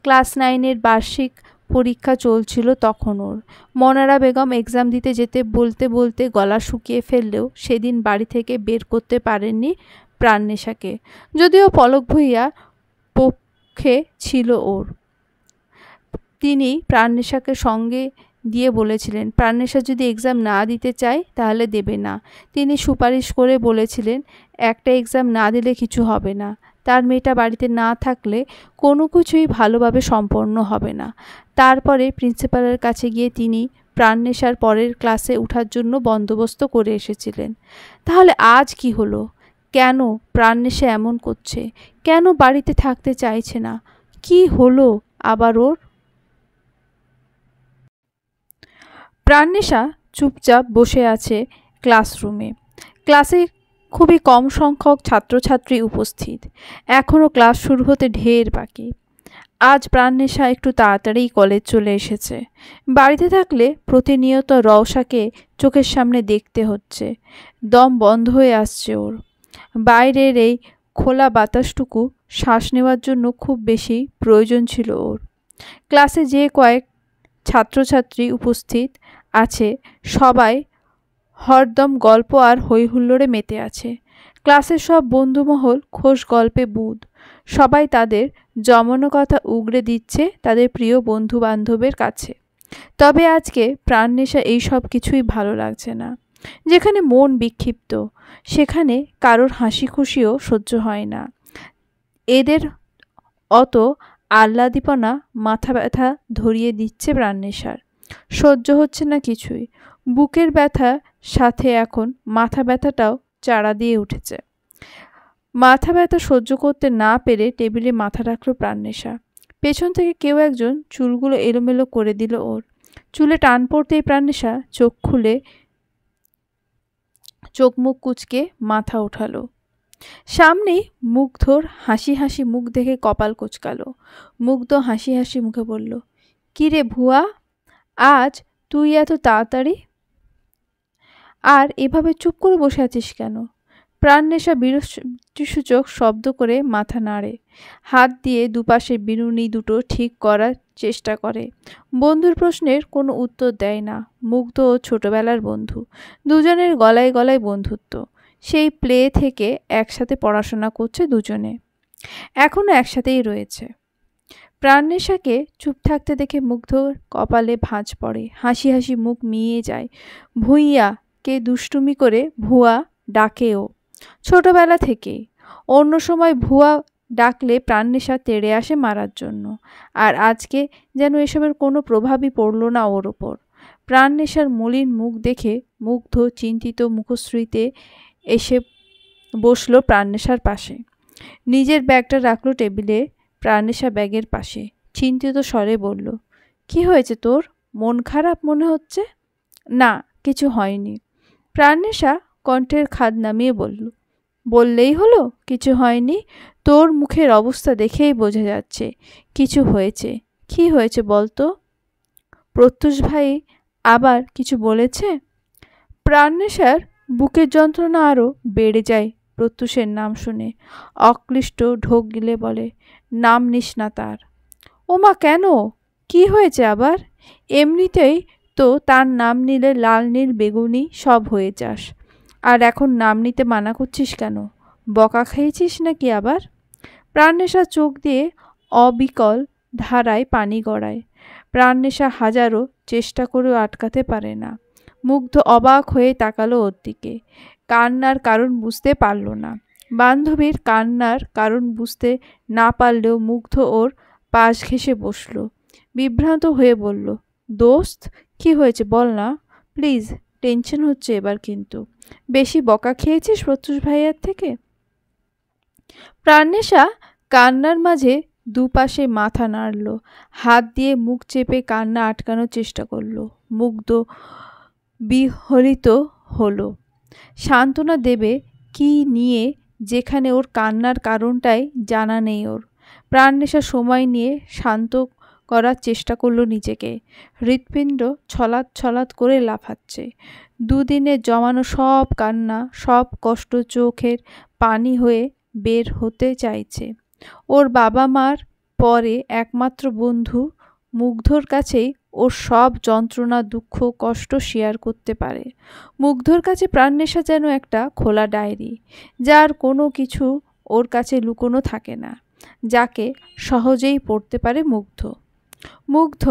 ক্লাস 9-এর বার্ষিক পরীক্ষা চলছিল তখন ওর। মনারা বেগম এক্সাম দিতে যেতে বলতে বলতে গলা শুকিয়ে ফেললেও সেদিন বাড়ি থেকে বের করতে পারেননি প্রাণনেশাকে, যদিও পলক ভুঁইয়া পক্ষে ছিল ওর। তিনি প্রাণনেশাকে সঙ্গে দিয়ে বলেছিলেন প্রাণনেশা যদি এক্সাম না দিতে চায় তাহলে দেবে না। তিনি সুপারিশ করে বলেছিলেন একটা এক্সাম না দিলে কিছু হবে না, তার মেয়েটা বাড়িতে না থাকলে কোনো কিছুই ভালোভাবে সম্পন্ন হবে না। তারপরে প্রিন্সিপালের কাছে গিয়ে তিনি প্রাণনেশার পরের ক্লাসে ওঠার জন্য বন্দোবস্ত করে এসেছিলেন। তাহলে আজ কি হলো? কেন প্রাণনেশা এমন করছে? কেন বাড়িতে থাকতে চাইছে না? কি হলো আবার ওর? প্রাণনেশা চুপচাপ বসে আছে ক্লাসরুমে। ক্লাসে খুবই কম সংখ্যক ছাত্রছাত্রী উপস্থিত, এখনও ক্লাস শুরু হতে ঢের বাকি। আজ প্রাণনেশা একটু তাড়াতাড়ি কলেজ চলে এসেছে। বাড়িতে থাকলে প্রতিনিয়ত রওশাকে চোখের সামনে দেখতে হচ্ছে, দম বন্ধ হয়ে আসছে ওর। বাইরের এই খোলা বাতাসটুকু শ্বাস নেওয়ার জন্য খুব বেশি প্রয়োজন ছিল ওর। ক্লাসে যে কয়েক ছাত্রছাত্রী উপস্থিত আছে সবাই হরদম গল্প আর হইহুল্লোড়ে মেতে আছে। ক্লাসের সব বন্ধুমহল খোশ গল্পে বুঁদ, সবাই তাদের জমানো কথা উগরে দিচ্ছে তাদের প্রিয় বন্ধু বান্ধবের কাছে। তবে আজকে প্রাণনেশা এই সব কিছুই ভালো লাগছে না। যেখানে মন বিক্ষিপ্ত সেখানে কারোর হাসি খুশিও সহ্য হয় না। এদের অত আহ্লাদীপনা মাথা ব্যথা ধরিয়ে দিচ্ছে প্রাণনেশার। সহ্য হচ্ছে না কিছুই। বুকের ব্যথা সাথে এখন মাথা ব্যথাটাও চাড়া দিয়ে উঠেছে। মাথা ব্যথা সহ্য করতে না পেরে টেবিলে মাথা রাখলো প্রাণনেশা। পেছন থেকে কেউ একজন চুলগুলো এলোমেলো করে দিল ওর। চুলে টান পড়তেই প্রাণনেশা চোখ খুলে চোখ মুখ কুঁচকে মাথা ওঠালো। সামনেই মুগ্ধর হাসি হাসি মুখ দেখে কপাল কুঁচকালো। মুগ্ধ হাসি হাসি মুখে বলল, কি রে ভুয়া, আজ তুই এত তাড়াতাড়ি? আর এভাবে চুপ করে বসে আছিস কেন? প্রাণনেশা বিরক্তিসূচক শব্দ করে মাথা নাড়ে, হাত দিয়ে দুপাশে বিনুনি দুটো ঠিক করার চেষ্টা করে। বন্ধুর প্রশ্নের কোনো উত্তর দেয় না। মুগ্ধ ও ছোটবেলার বন্ধু, দুজনের গলায় গলায় বন্ধুত্ব। সেই প্লে থেকে একসাথে পড়াশোনা করছে দুজনে, এখনও একসাথেই রয়েছে। প্রাণনেশাকে চুপ থাকতে দেখে মুগ্ধর কপালে ভাঁজ পড়ে, হাসি হাসি মুখ মিয়ে যায়। ভুঁইয়াকে দুষ্টুমি করে ভুয়া ডাকেও ছোটবেলা থেকেই। অন্য সময় ভুয়া ডাকলে প্রাণনেশা তেড়ে আসে মারার জন্য, আর আজকে যেন এসবের কোনো প্রভাবই পড়ল না ওর ওপর। প্রাণনেশার মলিন মুখ দেখে মুগ্ধ চিন্তিত মুখশ্রীতে এসে বসল প্রাণনেশার পাশে। নিজের ব্যাগটা রাখলো টেবিলে প্রাণনেশা ব্যাগের পাশে। চিন্তিত স্বরে বলল, কি হয়েছে তোর? মন খারাপ মনে হচ্ছে? না, কিছু হয়নি। প্রাণনেশা কণ্ঠের খাদ নামিয়ে বললেই হলো কিছু হয়নি? তোর মুখের অবস্থা দেখেই বোঝা যাচ্ছে কিছু হয়েছে। কি হয়েছে বলতো? প্রত্যুষ ভাই আবার কিছু বলেছে? প্রাণনেশার বুকের যন্ত্রণা আরও বেড়ে যায় প্রত্যুষের নাম শুনে। অক্লিষ্ট ঢোক গিলে বলে, নাম নিস না তার। ওমা কেন? কি হয়েছে আবার? এমনিতেই তো তার নাম নিলে লাল নীল বেগুনি সব হয়ে যাস, আর এখন নাম নিতে মানা করছিস কেন? বকা খেয়েছিস নাকি আবার? প্রাণনেশা চোখ দিয়ে অবিকল ধারায় পানি গড়ায়। প্রাণনেশা হাজারো চেষ্টা করেও আটকাতে পারে না। মুগ্ধ অবাক হয়ে তাকালো ওর দিকে। কান্নার কারণ বুঝতে পারল না। বান্ধবীর কান্নার কারণ বুঝতে না পারলেও মুগ্ধ ওর পাশ ঘেঁষে বসল। বিভ্রান্ত হয়ে বলল, দোস্ত কি হয়েছে বল না প্লিজ, টেনশন হচ্ছে এবার কিন্তু। বেশি বকা খেয়েছিস প্রত্যুষ ভাইয়ার থেকে? প্রাণনেশা কান্নার মাঝে দুপাশে মাথা নাড়ল, হাত দিয়ে মুখ চেপে কান্না আটকানোর চেষ্টা করল। মুগ্ধ বিহলিত হলো। সান্ত্বনা দেবে কি নিয়ে, যেখানে ওর কান্নার কারণটাই জানা নেই ওর। প্রাণনেশা সময় নিয়ে শান্ত করার চেষ্টা করলো নিজেকে। হৃৎপিণ্ড ছলাৎ ছলাৎ করে লাফাচ্ছে। দুদিনে জমানো সব কান্না, সব কষ্ট চোখের পানি হয়ে বের হতে চাইছে। ওর বাবা মার পরে একমাত্র বন্ধু মুগ্ধর কাছেই ওর সব যন্ত্রণা দুঃখ কষ্ট শেয়ার করতে পারে। মুগ্ধর কাছে প্রাণনেশা যেন একটা খোলা ডায়েরি, যার কোনো কিছু ওর কাছে লুকোনো থাকে না, যাকে সহজেই পড়তে পারে মুগ্ধ। মুগ্ধ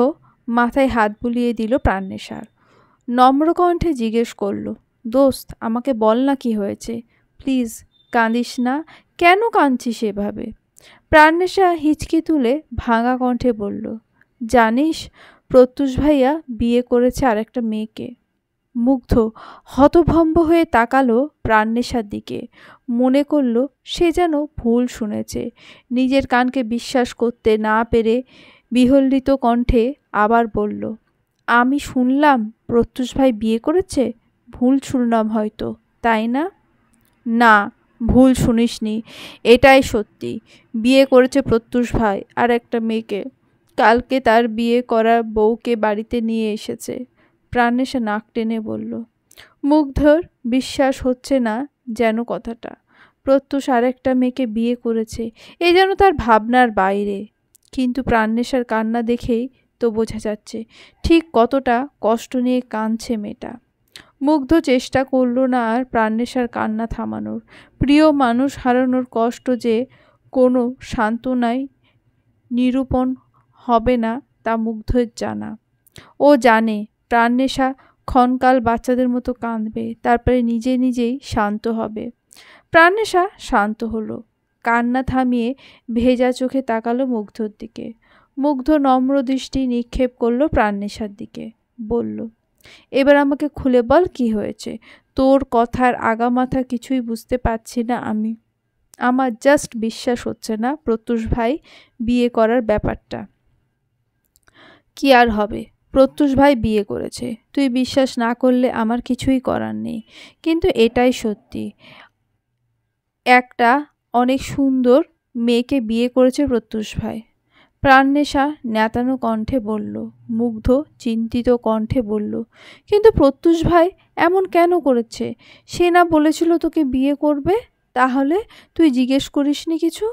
মাথায় হাত বুলিয়ে দিল প্রাণনেশার। নম্র কণ্ঠে জিজ্ঞেস করল, দোস্ত আমাকে বল না কি হয়েছে, প্লিজ কাঁদিস না, কেন কাঁদছিস এভাবে? প্রাণনেশা হিচকি তুলে ভাঙা কণ্ঠে বলল, জানিস প্রত্যুষ ভাইয়া বিয়ে করেছে আরেকটা মেয়েকে। মুগ্ধ হতভম্ব হয়ে তাকালো প্রাণনেশার দিকে। মনে করল সে যেন ভুল শুনেছে। নিজের কানকে বিশ্বাস করতে না পেরে বিহ্বলিত কণ্ঠে আবার বলল, আমি শুনলাম প্রত্যুষ ভাই বিয়ে করেছে? ভুল শুনলাম হয়তো, তাই না? না, ভুল শুনিসনি, এটাই সত্যি। বিয়ে করেছে প্রত্যুষ ভাই আর একটা মেয়েকে। কালকে তার বিয়ে করা বউকে বাড়িতে নিয়ে এসেছে। প্রাণনেশা নাক টেনে বলল। মুগ্ধর বিশ্বাস হচ্ছে না যেন কথাটা। প্রত্যুষ আরেকটা মেয়েকে বিয়ে করেছে, এ যেন তার ভাবনার বাইরে। কিন্তু প্রাণনেশার কান্না দেখেই তো বোঝা যাচ্ছে ঠিক কতটা কষ্ট নিয়ে কাঁদছে মেয়েটা। মুগ্ধ চেষ্টা করল না আর প্রাণনেশার কান্না থামানোর। প্রিয় মানুষ হারানোর কষ্ট যে কোনো সান্ত্বনায় নিরূপণ হবে না তা মুগ্ধের জানা। ও জানে প্রাণনেশা ক্ষণকাল বাচ্চাদের মতো কাঁদবে, তারপরে নিজে নিজেই শান্ত হবে। প্রাণনেশা শান্ত হলো, কান্না থামিয়ে ভেজা চোখে তাকালো মুগ্ধর দিকে। মুগ্ধ নম্র দৃষ্টি নিক্ষেপ করলো প্রাণনেশার দিকে, বলল, এবার আমাকে খুলে বল কি হয়েছে। তোর কথার আগামাথা কিছুই বুঝতে পারছি না আমি। আমার জাস্ট বিশ্বাস হচ্ছে না প্রত্যুষ ভাই বিয়ে করার ব্যাপারটা। কি আর হবে, প্রত্যুষ ভাই বিয়ে করেছে, তুই বিশ্বাস না করলে আমার কিছুই করার নেই। কিন্তু এটাই সত্যি, একটা অনেক সুন্দর মেয়েকে বিয়ে করেছে প্রত্যুষ ভাই। প্রাণনেশা ন্যাতানো কণ্ঠে বলল। মুগ্ধ চিন্তিত কণ্ঠে বলল, কিন্তু প্রত্যুষ ভাই এমন কেন করেছে? সে না বলেছিল তোকে বিয়ে করবে? তাহলে তুই জিজ্ঞেস করিসনি কিছু?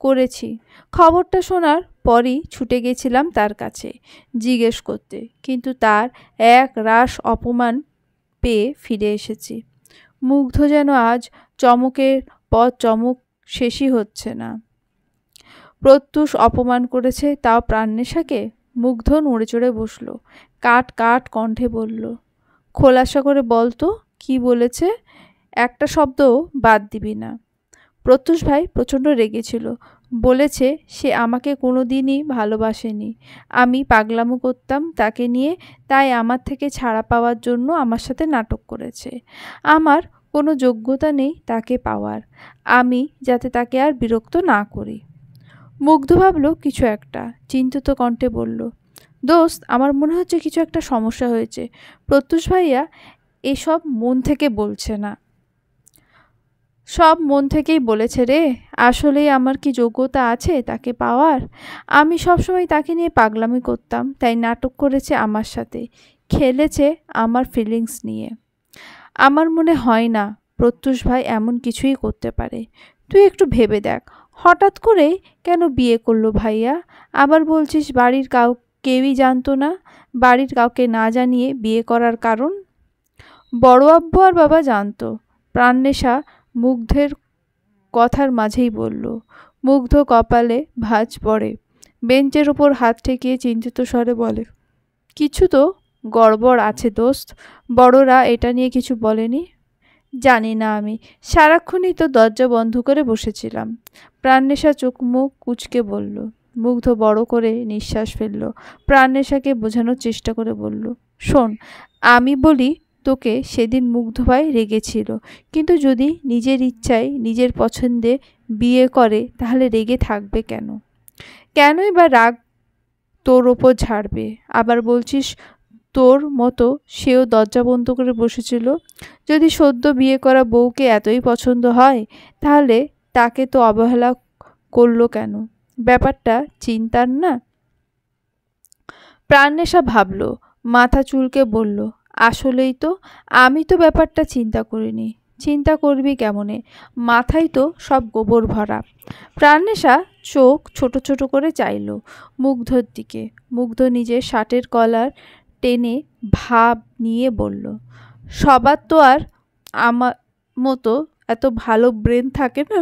করেছি, খবরটা শোনার পরই ছুটে গেছিলাম তার কাছে জিজ্ঞেস করতে, কিন্তু তার এক রাশ অপমান পেয়ে ফিরে এসেছি। মুগ্ধ যেন আজ চমকের পর চমক শেষই হচ্ছে না। প্রত্যুষ অপমান করেছে, তাও প্রাণনেশাকে? মুগ্ধ নড়ে চড়ে বসল, কাট কাট কণ্ঠে বলল, খোলাসা করে বল তো কি বলেছে, একটা শব্দও বাদ দিবি না। প্রত্যুষ ভাই প্রচণ্ড রেগেছিল। বলেছে সে আমাকে কোনো দিনই ভালোবাসেনি, আমি পাগলামো করতাম তাকে নিয়ে, তাই আমার থেকে ছাড়া পাওয়ার জন্য আমার সাথে নাটক করেছে। আমার কোনো যোগ্যতা নেই তাকে পাওয়ার, আমি যাতে তাকে আর বিরক্ত না করি। মুগ্ধ ভাবল কিছু একটা, চিন্তিত কণ্ঠে বলল, দোস্ত আমার মনে হচ্ছে কিছু একটা সমস্যা হয়েছে। প্রত্যুষ ভাইয়া এসব মন থেকে বলছে না। সব মন থেকেই বলেছে রে। আসলেই আমার কি যোগ্যতা আছে তাকে পাওয়ার? আমি সবসময় তাকে নিয়ে পাগলামি করতাম, তাই নাটক করেছে আমার সাথে, খেলেছে আমার ফিলিংস নিয়ে। আমার মনে হয় না প্রত্যুষ ভাই এমন কিছুই করতে পারে। তুই একটু ভেবে দেখ, হঠাৎ করে কেন বিয়ে করলো ভাইয়া? আবার বলছিস বাড়ির কেউই জানতো না? বাড়ির কাউকে না জানিয়ে বিয়ে করার কারণ? বড় আব্বু আর বাবা জানতো। প্রাণনেশা মুগ্ধের কথার মাঝেই বলল। মুগ্ধ কপালে ভাঁজ পড়ে। বেঞ্চের ওপর হাত ঠেকিয়ে চিন্তিত স্বরে বলে, কিছু তো গড়বড় আছে দোস্ত। বড়রা এটা নিয়ে কিছু বলেনি? জানি না আমি। সারাক্ষণই তো দরজা বন্ধ করে বসেছিলাম। প্রাণনেশা চোখ মুখ কুঁচকে বলল। মুগ্ধ বড় করে নিঃশ্বাস ফেলল। প্রাণনেশাকে বোঝানোর চেষ্টা করে বলল, শোন, আমি বলি তোকে সেদিন মুগ্ধ ভাই রেগেছিল, কিন্তু যদি নিজের ইচ্ছায় নিজের পছন্দে বিয়ে করে তাহলে রেগে থাকবে কেন? কেনই বা রাগ তোর ওপর ঝাড়বে? আবার বলছিস তোর মতো সেও দরজা বন্ধ করে বসেছিল। যদি সদ্য বিয়ে করা বউকে এতই পছন্দ হয় তাহলে তাকে তো অবহেলা করলো কেন? ব্যাপারটা চিন্তার না? প্রাণনেশা ভাবল, মাথা চুলকে বলল, আসলেই তো। আমি তো ব্যাপারটা চিন্তা করিনি। চিন্তা করবি কেমনে? মাথায় তো সব গোবর ভরা। প্রাণনেশা চোখ ছোট ছোট করে চাইল মুগ্ধর দিকে। মুগ্ধ নিজের শার্টের কলার টেনে ভাব নিয়ে বলল, সবার তো আর আমার মতো এত ভালো ব্রেন থাকে না।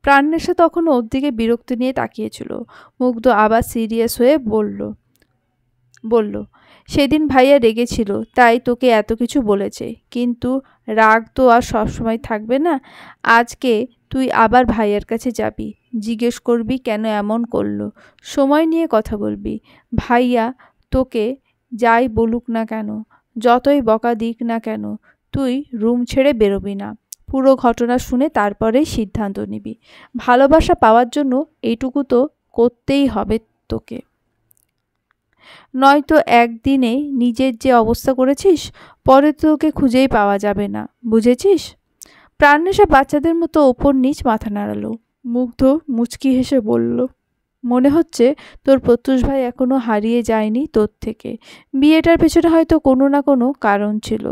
প্রাণনেশা তখন ওর দিকে বিরক্তি নিয়ে তাকিয়েছিল। মুগ্ধ আবার সিরিয়াস হয়ে বলল, সেদিন ভাইয়া রেগেছিল তাই তোকে এত কিছু বলেছে, কিন্তু রাগ তো আর সবসময় থাকবে না। আজকে তুই আবার ভাইয়ার কাছে যাবি, জিজ্ঞেস করবি কেন এমন করলো। সময় নিয়ে কথা বলবি। ভাইয়া তোকে যাই বলুক না কেন, যতই বকা দিক না কেন, তুই রুম ছেড়ে বেরোবি না। পুরো ঘটনা শুনে তারপরেই সিদ্ধান্ত নিবি। ভালোবাসা পাওয়ার জন্য এইটুকু তো করতেই হবে তোকে, নয়তো একদিনে নিজের যে অবস্থা করেছিস পরে তো তোকে খুঁজেই পাওয়া যাবে না, বুঝেছিস? প্রাণনেশা বাচ্চাদের মতো ওপর নিচ মাথা নাড়ালো। মুগ্ধ মুচকি হেসে বলল, মনে হচ্ছে তোর প্রত্যুষ ভাই এখনো হারিয়ে যায়নি তোর থেকে। বিয়েটার পেছনে হয়তো কোনো না কোনো কারণ ছিল।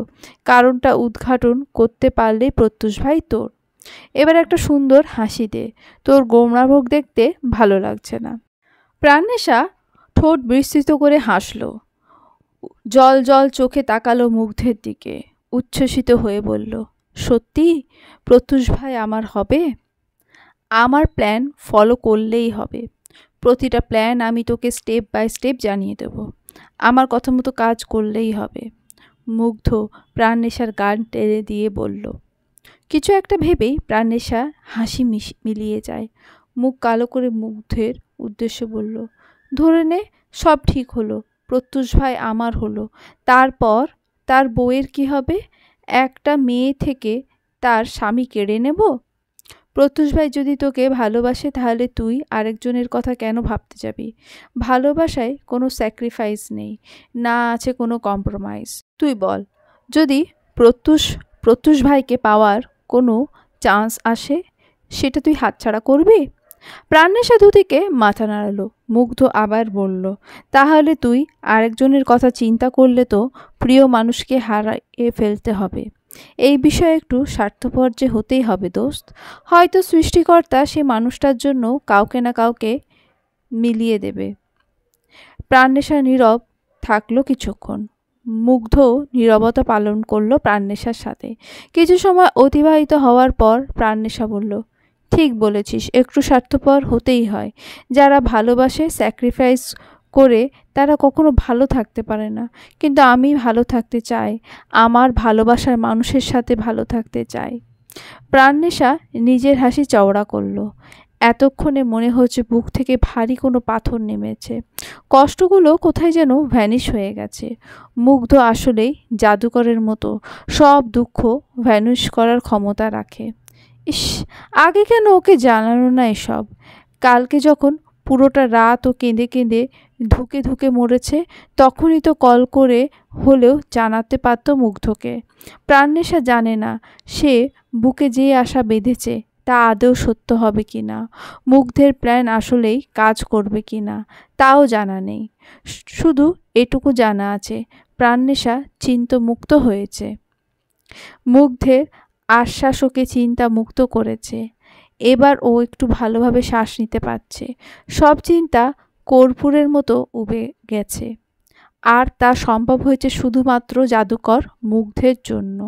কারণটা উদ্ঘাটন করতে পারলেই প্রত্যুষ ভাই তোর। এবার একটা সুন্দর হাসি দে, তোর গোমরা মুখ দেখতে ভালো লাগছে না। প্রাণনেশা ঠোঁট বিস্তৃত করে হাসল। জল জল চোখে তাকালো মুগ্ধের দিকে। উচ্ছ্বসিত হয়ে বলল, সত্যি প্রত্যুষ ভাই আমার হবে? আমার প্ল্যান ফলো করলেই হবে। প্রতিটা প্ল্যান আমি তোকে স্টেপ বাই স্টেপ জানিয়ে দেব। আমার কথা মতো কাজ করলেই হবে। মুগ্ধ প্রাণনেশার গান টেনে দিয়ে বলল। কিছু একটা ভেবেই প্রাণনেশার হাসি মিলিয়ে যায়। মুখ কালো করে মুগ্ধের উদ্দেশ্যে বলল, ধরে নে সব ঠিক হলো, প্রত্যুষ ভাই আমার হলো, তারপর তার বউয়ের কি হবে? একটা মেয়ে থেকে তার স্বামী কেড়ে নেব? প্রত্যুষ ভাই যদি তোকে ভালোবাসে তাহলে তুই আরেকজনের কথা কেন ভাবতে যাবি? ভালোবাসায় কোনো স্যাক্রিফাইস নেই, না আছে কোনো কম্প্রোমাইজ। তুই বল, যদি প্রত্যুষ ভাইকে পাওয়ার কোনো চান্স আসে, সেটা তুই হাতছাড়া করবি? প্রাণনেশা দুদিকে মাথা নাড়ালো। মুগ্ধ আবার বলল, তাহলে তুই আরেকজনের কথা চিন্তা করলে তো প্রিয় মানুষকে হারিয়ে ফেলতে হবে। এই বিষয়ে একটু স্বার্থপর যে হতেই হবে দোস্ত। হয়তো সৃষ্টিকর্তা সে মানুষটার জন্য কাউকে না কাউকে মিলিয়ে দেবে। প্রাণনেশা নীরব থাকলো কিছুক্ষণ। মুগ্ধ নীরবতা পালন করলো প্রাণনেশার সাথে। কিছু সময় অতিবাহিত হওয়ার পর প্রাণনেশা বলল, ঠিক বলেছিস, একটু স্বার্থপর হতেই হয়। যারা ভালোবাসে স্যাক্রিফাইস করে তারা কখনো ভালো থাকতে পারে না। কিন্তু আমি ভালো থাকতে চাই, আমার ভালোবাসার মানুষের সাথে ভালো থাকতে চাই। প্রাণনেশা নিজের হাসি চওড়া করল। এতক্ষণে মনে হচ্ছে বুক থেকে ভারী কোনো পাথর নেমেছে। কষ্টগুলো কোথায় যেন ভ্যানিশ হয়ে গেছে। মুগ্ধ আসলেই জাদুকরের মতো সব দুঃখ ভ্যানিশ করার ক্ষমতা রাখে। ইস, আগে কেন ওকে জানালো না এসব? কালকে যখন পুরোটা রাত ও কেঁদে কেঁদে ধুকে ধুকে মরেছে, তখনই তো কল করে হলেও জানাতে পারত মুগ্ধকে। প্রাণনেশা জানে না সে বুকে যে আশা বেঁধেছে তা আদৌ সত্য হবে কি না, মুগ্ধের প্ল্যান আসলেই কাজ করবে কি না তাও জানা নেই। শুধু এটুকু জানা আছে, প্রাণনেশা চিন্তামুক্ত হয়েছে। মুগ্ধের আশ্বাস ওকে চিন্তা মুক্ত করেছে। এবার ও একটু ভালোভাবে শ্বাস নিতে পারছে। সব চিন্তা কর্পূরের মতো উবে গেছে। আর তা সম্ভব হয়েছে শুধুমাত্র জাদুকর মুগ্ধের জন্য।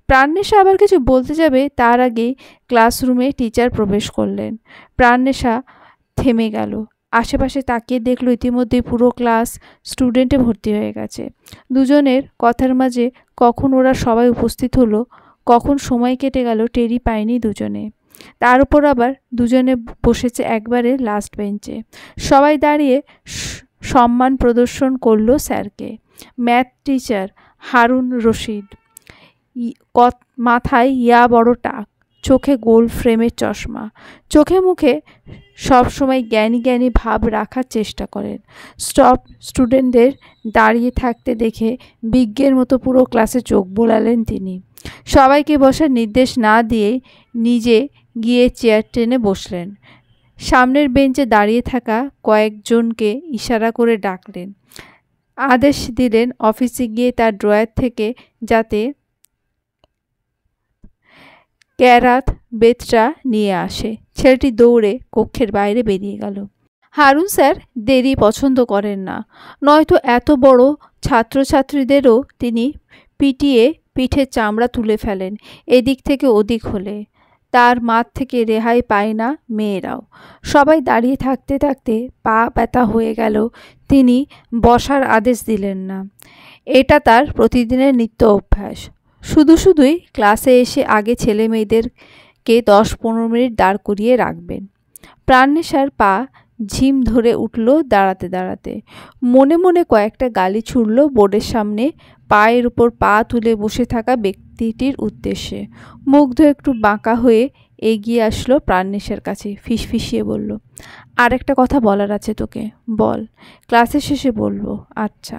প্রাণনেশা আবার কিছু বলতে যাবে তার আগেই ক্লাসরুমে টিচার প্রবেশ করলেন। প্রাণনেশা থেমে গেল। আশেপাশে তাকিয়ে দেখল ইতিমধ্যেই পুরো ক্লাস স্টুডেন্টে ভর্তি হয়ে গেছে। দুজনের কথার মাঝে কখন ওরা সবাই উপস্থিত হলো, কখন সময় কেটে গেল টেরই পায়নি দুজনে। তার উপর আবার দুজনে বসেছে একবারে লাস্ট বেঞ্চে। সবাই দাঁড়িয়ে সম্মান প্রদর্শন করলো স্যারকে। ম্যাথ টিচার হারুন রশিদ, মাথায় ইয়া বড় টাক, চোখে গোল ফ্রেমের চশমা, চোখে মুখে সবসময় জ্ঞানী জ্ঞানী ভাব রাখার চেষ্টা করেন। স্টুডেন্টদের দাঁড়িয়ে থাকতে দেখে বিজ্ঞের মতো পুরো ক্লাসে চোখ বোলালেন তিনি। সবাইকে বসার নির্দেশ না দিয়ে নিজে গিয়ে চেয়ার টেনে বসলেন। সামনের বেঞ্চে দাঁড়িয়ে থাকা কয়েকজনকে ইশারা করে ডাকলেন। আদেশ দিলেন অফিসে গিয়ে তার ড্রয়ার থেকে যাতে ক্যারাত বেতটা নিয়ে আসে। ছেলেটি দৌড়ে কক্ষের বাইরে বেরিয়ে গেল। হারুন স্যার দেরি পছন্দ করেন না, নয়তো এত বড় ছাত্রছাত্রীদেরও তিনি পিটিয়ে পিঠের চামড়া তুলে ফেলেন এদিক থেকে ওদিক হলে। তার মাঠ থেকে রেহাই পায় না মেয়েরাও। সবাই দাঁড়িয়ে থাকতে থাকতে পা ব্যথা হয়ে গেল, তিনি বসার আদেশ দিলেন না। এটা তার প্রতিদিনের নিত্য অভ্যাস। শুধুই ক্লাসে এসে আগে ছেলে মেয়েদেরকে 10-15 মিনিট দাঁড় করিয়ে রাখবেন। প্রাণনেশার পা ঝিম ধরে উঠল দাঁড়াতে দাঁড়াতে। মনে মনে কয়েকটা গালি ছুড়ল বোর্ডের সামনে পায়ের উপর পা তুলে বসে থাকা ব্যক্তিটির উদ্দেশ্যে। মুগ্ধ একটু বাঁকা হয়ে এগিয়ে আসলো প্রাণনেশার কাছে, ফিসফিসিয়ে বলল, আর একটা কথা বলার আছে তোকে, বল। ক্লাসের শেষে বলবো। আচ্ছা।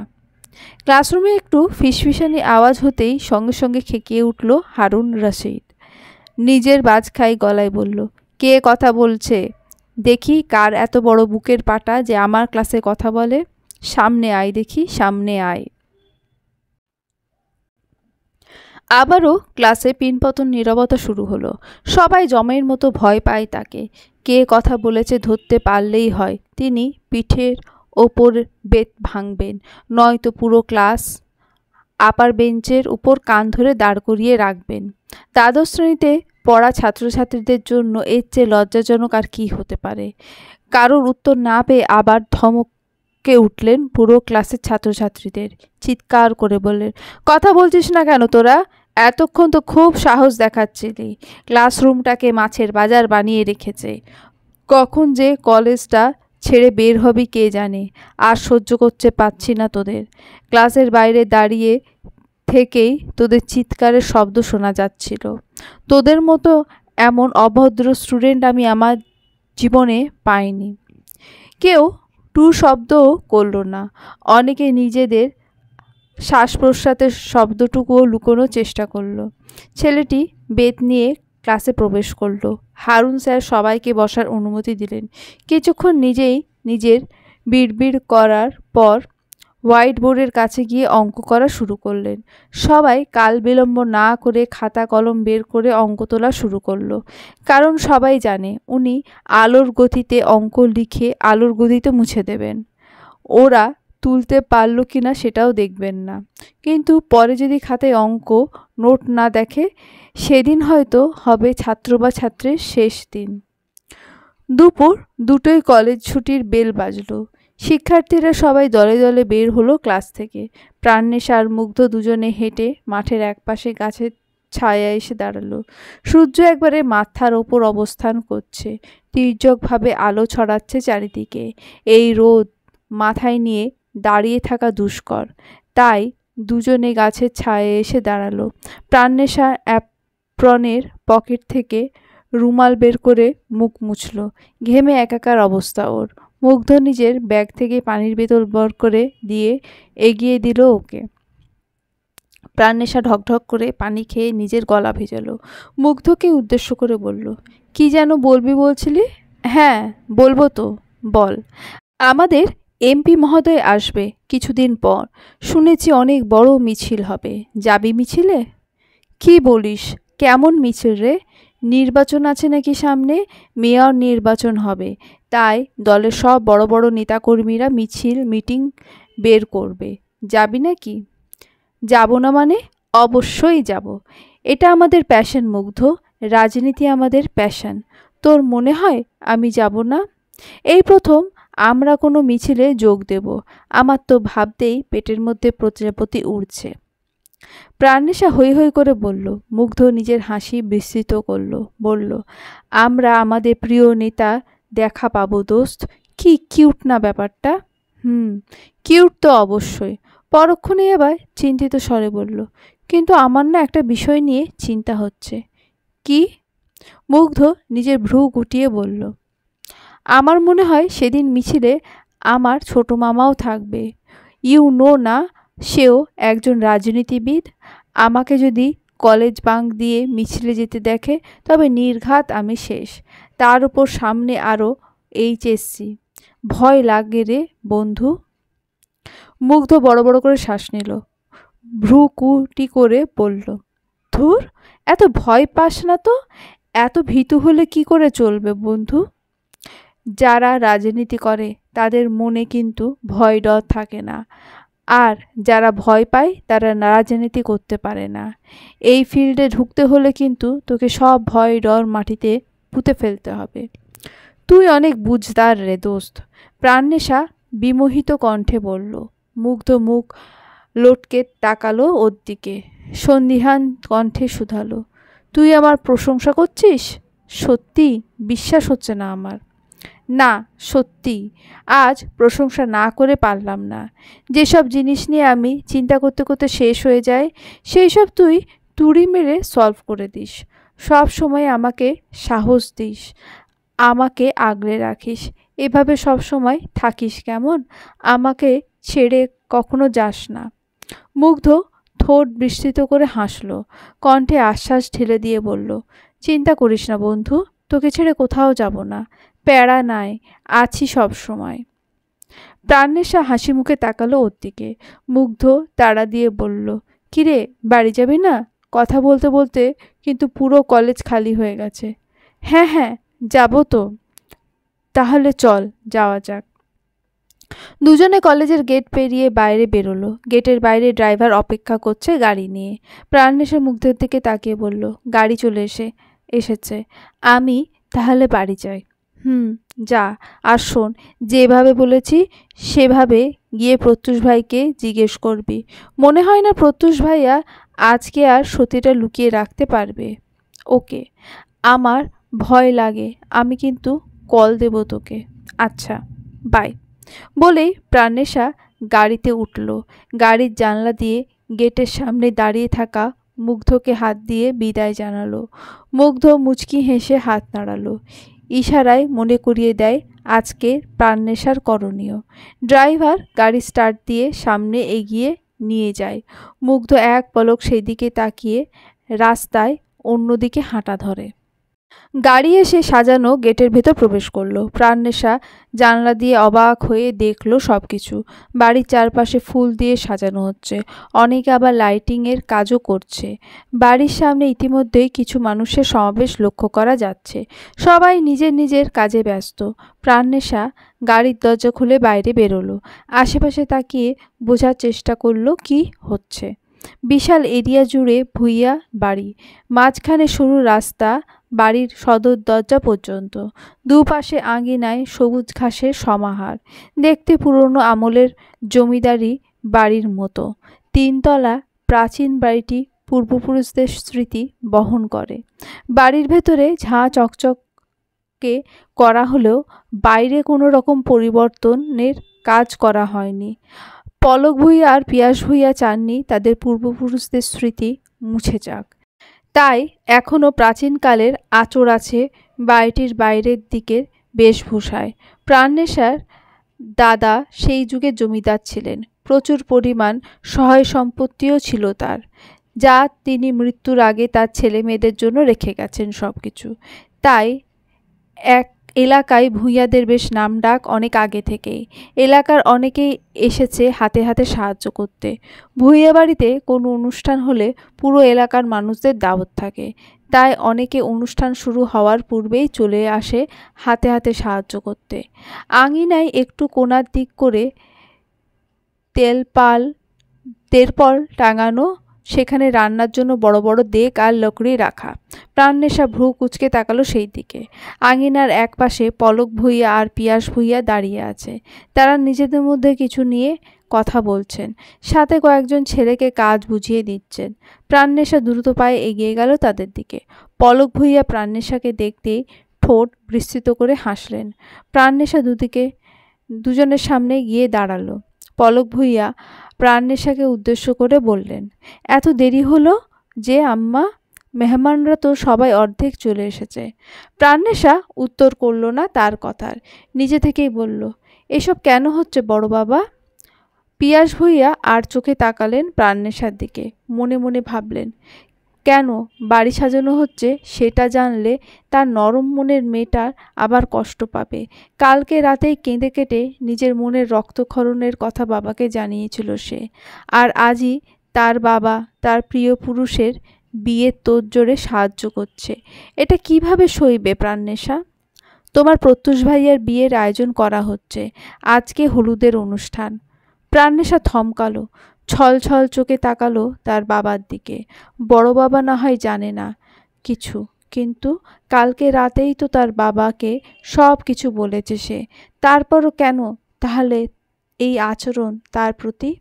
ক্লাসরুমে একটু ফিসফিসানি আওয়াজ হতেই সঙ্গে সঙ্গে খেকিয়ে উঠল হারুন রশিদ। নিজের বাজখাই গলায় বলল, কে কথা বলছে? দেখি কার এত বড় বুকের পাটা যে আমার ক্লাসে কথা বলে। সামনে আয় দেখি, সামনে আয়। আবারও ক্লাসে পিনপতন নীরবতা শুরু হলো। সবাই জমের মতো ভয় পায় তাকে। কে কথা বলেছে ধরতে পারলেই হয় তিনি পিঠের ওপর বেত ভাঙবেন, নয়তো পুরো ক্লাস আপার বেঞ্চের উপর কান ধরে দাঁড় করিয়ে রাখবেন। দ্বাদশ শ্রেণীতে পড়া ছাত্রছাত্রীদের জন্য এর চেয়ে লজ্জাজনক আর কী হতে পারে? কারোর উত্তর না পেয়ে আবার ধমকে উঠলেন পুরো ক্লাসের ছাত্রছাত্রীদের। চিৎকার করে বললেন, কথা বলছিস না কেন তোরা? এতক্ষণ তো খুব সাহস দেখাচ্ছিলি। ক্লাসরুমটাকে মাছের বাজার বানিয়ে রেখেছে। কখন যে কলেজটা ছেড়ে বের হবি কে জানে। আর সহ্য করতে পারছি না তোদের। ক্লাসের বাইরে দাঁড়িয়ে থেকেই তোদের চিৎকারের শব্দ শোনা যাচ্ছিল। তোদের মতো এমন অভদ্র স্টুডেন্ট আমি আমার জীবনে পাইনি। কেউ টু শব্দও করল না। অনেকে নিজেদের শ্বাস প্রশ্বাসের শব্দটুকুও লুকোনোর চেষ্টা করলো। ছেলেটি বেত নিয়ে ক্লাসে প্রবেশ করল। হারুন স্যার সবাইকে বসার অনুমতি দিলেন। কিছুক্ষণ নিজের বিড়বিড় করার পর হোয়াইট বোর্ডের কাছে গিয়ে অঙ্ক করা শুরু করলেন। সবাই কাল বিলম্ব না করে খাতা কলম বের করে অঙ্ক তোলা শুরু করলো। কারণ সবাই জানে উনি আলোর গতিতে অঙ্ক লিখে আলোর গতিতে মুছে দেবেন। ওরা তুলতে পারল কিনা সেটাও দেখবেন না। কিন্তু পরে যদি খাতায় অঙ্ক নোট না দেখে, সেদিন হয়তো হবে ছাত্র বা ছাত্রের শেষ দিন। দুপুর 2টোয় কলেজ ছুটির বেল বাজল। শিক্ষার্থীরা সবাই দলে দলে বের হলো ক্লাস থেকে। প্রাণনেশা আর মুগ্ধ দুজনে হেঁটে মাঠের একপাশে গাছের ছায়া এসে দাঁড়ালো। সূর্য একবারে মাথার ওপর অবস্থান করছে, তির্যকভাবে আলো ছড়াচ্ছে চারিদিকে। এই রোদ মাথায় নিয়ে দাঁড়িয়ে থাকা দুষ্কর, তাই দুজনে গাছের ছায়ায় এসে দাঁড়ালো। প্রাণনেশা অ্যাপ্রনের পকেট থেকে রুমাল বের করে মুখ মুছল। ঘেমে একাকার অবস্থা ওর। মুগ্ধ নিজের ব্যাগ থেকে পানির বোতল বের করে দিয়ে এগিয়ে দিল ওকে। প্রাণনেশা ঢকঢক করে পানি খেয়ে নিজের গলা ভেজালো। মুগ্ধকে উদ্দেশ্য করে বলল, কি যেন বলবি বলছিলি? হ্যাঁ বলবো তো, বল। আমাদের এমপি মহোদয় আসবে কিছুদিন পর, শুনেছি অনেক বড় মিছিল হবে, যাবি মিছিলে? কি বলিস, কেমন মিছিল রে? নির্বাচন আছে নাকি সামনে, মেয়র নির্বাচন হবে, তাই দলের সব বড় বড় নেতাকর্মীরা মিছিল মিটিং বের করবে। যাবি নাকি? যাব না মানে? অবশ্যই যাব। এটা আমাদের প্যাশন মুগ্ধ, রাজনীতি আমাদের প্যাশন। তোর মনে হয় আমি যাব না? এই প্রথম আমরা কোনো মিছিলে যোগ দেব। আমার তো ভাবতেই পেটের মধ্যে প্রজাপতি উড়ছে। প্রাণেশা হৈ হৈ করে বলল। মুগ্ধ নিজের হাসি বিস্তৃত করল, বলল, আমরা আমাদের প্রিয় নেতা দেখা পাবো দোস্ত। কি কিউট না ব্যাপারটা? কিউট তো অবশ্যই। পরক্ষণে এবার চিন্তিত স্বরে বলল, কিন্তু আমার না একটা বিষয় নিয়ে চিন্তা হচ্ছে। কি? মুগ্ধ নিজের ভ্রু গুটিয়ে বলল, আমার মনে হয় সেদিন মিছিলে আমার ছোট মামাও থাকবে। ইউ নো না, সেও একজন রাজনীতিবিদ। আমাকে যদি কলেজ বাঙ্ক দিয়ে মিছিলে যেতে দেখে তবে নির্ঘাত আমি শেষ। তার উপর সামনে আরও এইচএসসি। ভয় লাগে রে বন্ধু। মুগ্ধ বড় বড় করে শ্বাস নিল, ভ্রু কুটি করে বলল, ধুর, এত ভয় পাস না তো। এত ভীতু হলে কি করে চলবে বন্ধু? যারা রাজনীতি করে তাদের মনে কিন্তু ভয় ডর থাকে না, আর যারা ভয় পায় তারা রাজনীতি করতে পারে না। এই ফিল্ডে ঢুকতে হলে কিন্তু তোকে সব ভয় ডর মাটিতে পুঁতে ফেলতে হবে। তুই অনেক বুঝদার রে দোস্ত, প্রাণনেশা বিমোহিত কণ্ঠে বলল। মুগ্ধ মুখ লটকে তাকালো ওর দিকে, সন্দিহান কণ্ঠে শুধালো, তুই আমার প্রশংসা করছিস? সত্যি বিশ্বাস হচ্ছে না আমার। না, সত্যি। আজ প্রশংসা না করে পারলাম না। যেসব জিনিস নিয়ে আমি চিন্তা করতে করতে শেষ হয়ে যায়, সেই সব তুই তুড়ি মেরে সলভ করে দিস। সব সময় আমাকে সাহস দিস, আমাকে আগলে রাখিস। এভাবে সব সময় থাকিস কেমন? আমাকে ছেড়ে কখনো যাস না। মুগ্ধ ঠোঁট বিস্তৃত করে হাসল, কণ্ঠে আশ্বাস ঢেলে দিয়ে বলল, চিন্তা করিস না বন্ধু, তোকে ছেড়ে কোথাও যাব না। প্যারা নাই, আছি সব সময়। প্রাণনেশা হাসি মুখে তাকালো ওর দিকে। মুগ্ধ তাড়া দিয়ে বলল, কিরে, বাড়ি যাবি না? কথা বলতে বলতে কিন্তু পুরো কলেজ খালি হয়ে গেছে। হ্যাঁ হ্যাঁ, যাব তো। তাহলে চল যাওয়া যাক। দুজনে কলেজের গেট পেরিয়ে বাইরে বেরোলো। গেটের বাইরে ড্রাইভার অপেক্ষা করছে গাড়ি নিয়ে। প্রাণনেশা মুগ্ধের দিকে তাকিয়ে বলল, গাড়ি চলে এসেছে, আমি তাহলে বাড়ি যাই। যা। আর শোন, যেভাবে বলেছি সেভাবে গিয়ে প্রত্যুষ ভাইকে জিজ্ঞেস করবি। মনে হয় না প্রত্যুষ ভাইয়া আজকে আর সতীটা লুকিয়ে রাখতে পারবে। ওকে। আমার ভয় লাগে, আমি কিন্তু কল দেব তোকে। আচ্ছা, বাই। বলেই প্রাণনেশা গাড়িতে উঠল। গাড়ির জানলা দিয়ে গেটের সামনে দাঁড়িয়ে থাকা মুগ্ধকে হাত দিয়ে বিদায় জানালো। মুগ্ধ মুচকি হেসে হাত নাড়ালো, ইশারায় মনে করিয়ে দেয় আজকে প্রাণনেশার করণীয়। ড্রাইভার গাড়ি স্টার্ট দিয়ে সামনে এগিয়ে নিয়ে যায়। মুগ্ধ এক পলক সেই দিকে তাকিয়ে রাস্তায় অন্যদিকে হাঁটা ধরে। গাড়ি এসে সাজানো গেটের ভেতর প্রবেশ করলো। প্রাণনেশা জানলা দিয়ে অবাক হয়ে দেখলো সব কিছু। বাড়ির চারপাশে ফুল দিয়ে সাজানো হচ্ছে, অনেকে আবার লাইটিংয়ের কাজও করছে। বাড়ির সামনে ইতিমধ্যেই কিছু মানুষের সমাবেশ লক্ষ্য করা যাচ্ছে। সবাই নিজের নিজের কাজে ব্যস্ত। প্রাণনেশা গাড়ির দরজা খুলে বাইরে বেরোলো। আশেপাশে তাকিয়ে বোঝার চেষ্টা করলো কি হচ্ছে। বিশাল এরিয়া জুড়ে ভূঁইয়া বাড়ি, মাঝখানে সরু রাস্তা বাড়ির সদর দরজা পর্যন্ত। দুপাশে আঙিনায় সবুজ ঘাসের সমাহার, দেখতে পুরনো আমলের জমিদারি বাড়ির মতো। তিনতলা প্রাচীন বাড়িটি পূর্বপুরুষদের স্মৃতি বহন করে। বাড়ির ভেতরে ঝাঁ চকচকে করা হলেও বাইরে কোনো রকম পরিবর্তনের কাজ করা হয়নি। পলক ভূঁইয়া আর পিয়াস ভূঁইয়া চাননি তাদের পূর্বপুরুষদের স্মৃতি মুছে যাক, তাই এখনও প্রাচীনকালের আঁচড় আছে বাড়িটির বাইরের দিকের বেশভূষায়। প্রাণনেশার দাদা সেই যুগে জমিদার ছিলেন, প্রচুর পরিমাণ সহায় সম্পত্তিও ছিল তার, যা তিনি মৃত্যুর আগে তার ছেলে মেয়েদের জন্য রেখে গেছেন সব কিছু। তাই এলাকায় ভূঁইয়াদের বেশ নামডাক অনেক আগে থেকেই। এলাকার অনেকেই এসেছে হাতে হাতে সাহায্য করতে। ভূঁইয়া বাড়িতে কোনো অনুষ্ঠান হলে পুরো এলাকার মানুষদের দাওয়াত থাকে, তাই অনেকে অনুষ্ঠান শুরু হওয়ার পূর্বেই চলে আসে হাতে হাতে সাহায্য করতে। আঙিনায় একটু কোণার দিক করে তেরপল টাঙানো, সেখানে রান্নার জন্য বড় বড় দেক আর লকড়ি রাখা। প্রাণনেশা ভ্রু কুঁচকে তাকালো সেই দিকে। আঙিনার এক পাশে পলক ভূঁইয়া আর পিয়াস ভূঁইয়া দাঁড়িয়ে আছে। তারা নিজেদের মধ্যে কিছু নিয়ে কথা বলছেন, সাথে কয়েকজন ছেলেকে কাজ বুঝিয়ে দিচ্ছেন। প্রাণনেশা দ্রুত পায়ে এগিয়ে গেল তাদের দিকে। পলক ভূঁইয়া প্রাণনেশাকে দেখতেই ঠোঁট বিস্তৃত করে হাসলেন। প্রাণনেশা দুজনের সামনে গিয়ে দাঁড়ালো। পলক ভূঁইয়া প্রাণনেশাকে উদ্দেশ্য করে বললেন, এত দেরি হলো যে আম্মা? মেহমানরা তো সবাই অর্ধেক চলে এসেছে। প্রাণনেশা উত্তর করল না তার কথার, নিজে থেকেই বলল, এসব কেন হচ্ছে বড় বাবা? পিয়াস ভূঁইয়া আর চোখে তাকালেন প্রাণনেশার দিকে। মনে মনে ভাবলেন, কেন বাড়ি সাজানো হচ্ছে সেটা জানলে তার নরম মনের মেয়েটার আবার কষ্ট পাবে। কালকে রাতেই কেঁদে কেটে নিজের মনের রক্তক্ষরণের কথা বাবাকে জানিয়েছিল সে, আর আজই তার বাবা তার প্রিয় পুরুষের বিয়ের তোড়জোড়ে সাহায্য করছে। এটা কিভাবে সইবে প্রাণনেশা? তোমার প্রত্যুষ ভাইয়ার বিয়ের আয়োজন করা হচ্ছে, আজকে হলুদের অনুষ্ঠান। প্রাণনেশা থমকালো, ছল ছল চোখে তাকালো তার বাবার দিকে। বড় বাবা না হয় জানে না কিছু, কিন্তু কালকে রাতেই তো তার বাবাকে সব কিছু বলেছে সে। তারপরও কেন তাহলে এই আচরণ তার প্রতি?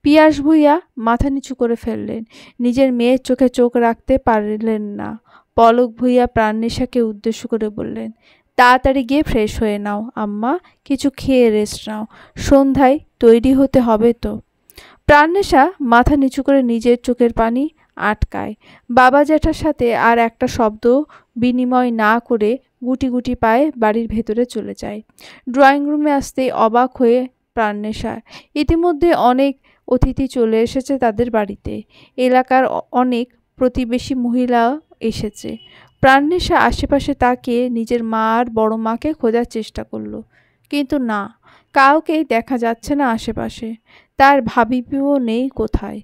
পিয়াস ভূঁইয়া মাথা নিচু করে ফেললেন, নিজের মেয়ের চোখে চোখ রাখতে পারলেন না। পলক ভূঁইয়া প্রাণনেশাকে উদ্দেশ্য করে বললেন, তাড়াতাড়ি গিয়ে ফ্রেশ হয়ে নাও আম্মা, কিছু খেয়ে রেস্ট নাও, সন্ধ্যায় তৈরি হতে হবে তো। প্রাণনেশা মাথা নিচু করে নিজের চোখের পানি আটকায়। বাবা জ্যাঠার সাথে আর একটা শব্দ বিনিময় না করে গুটি গুটি পায়ে বাড়ির ভেতরে চলে যায়। ড্রয়িং রুমে আসতেই অবাক হয়ে প্রাণনেশা। ইতিমধ্যে অনেক অতিথি চলে এসেছে তাদের বাড়িতে। এলাকার অনেক প্রতিবেশী মহিলাও এসেছে। প্রাণনেশা আশেপাশে তাকিয়ে নিজের মা আর বড় মাকে খোঁজার চেষ্টা করলো, কিন্তু না, কাউকেই দেখা যাচ্ছে না আশেপাশে। তার ভাবিও নেই কোথায়।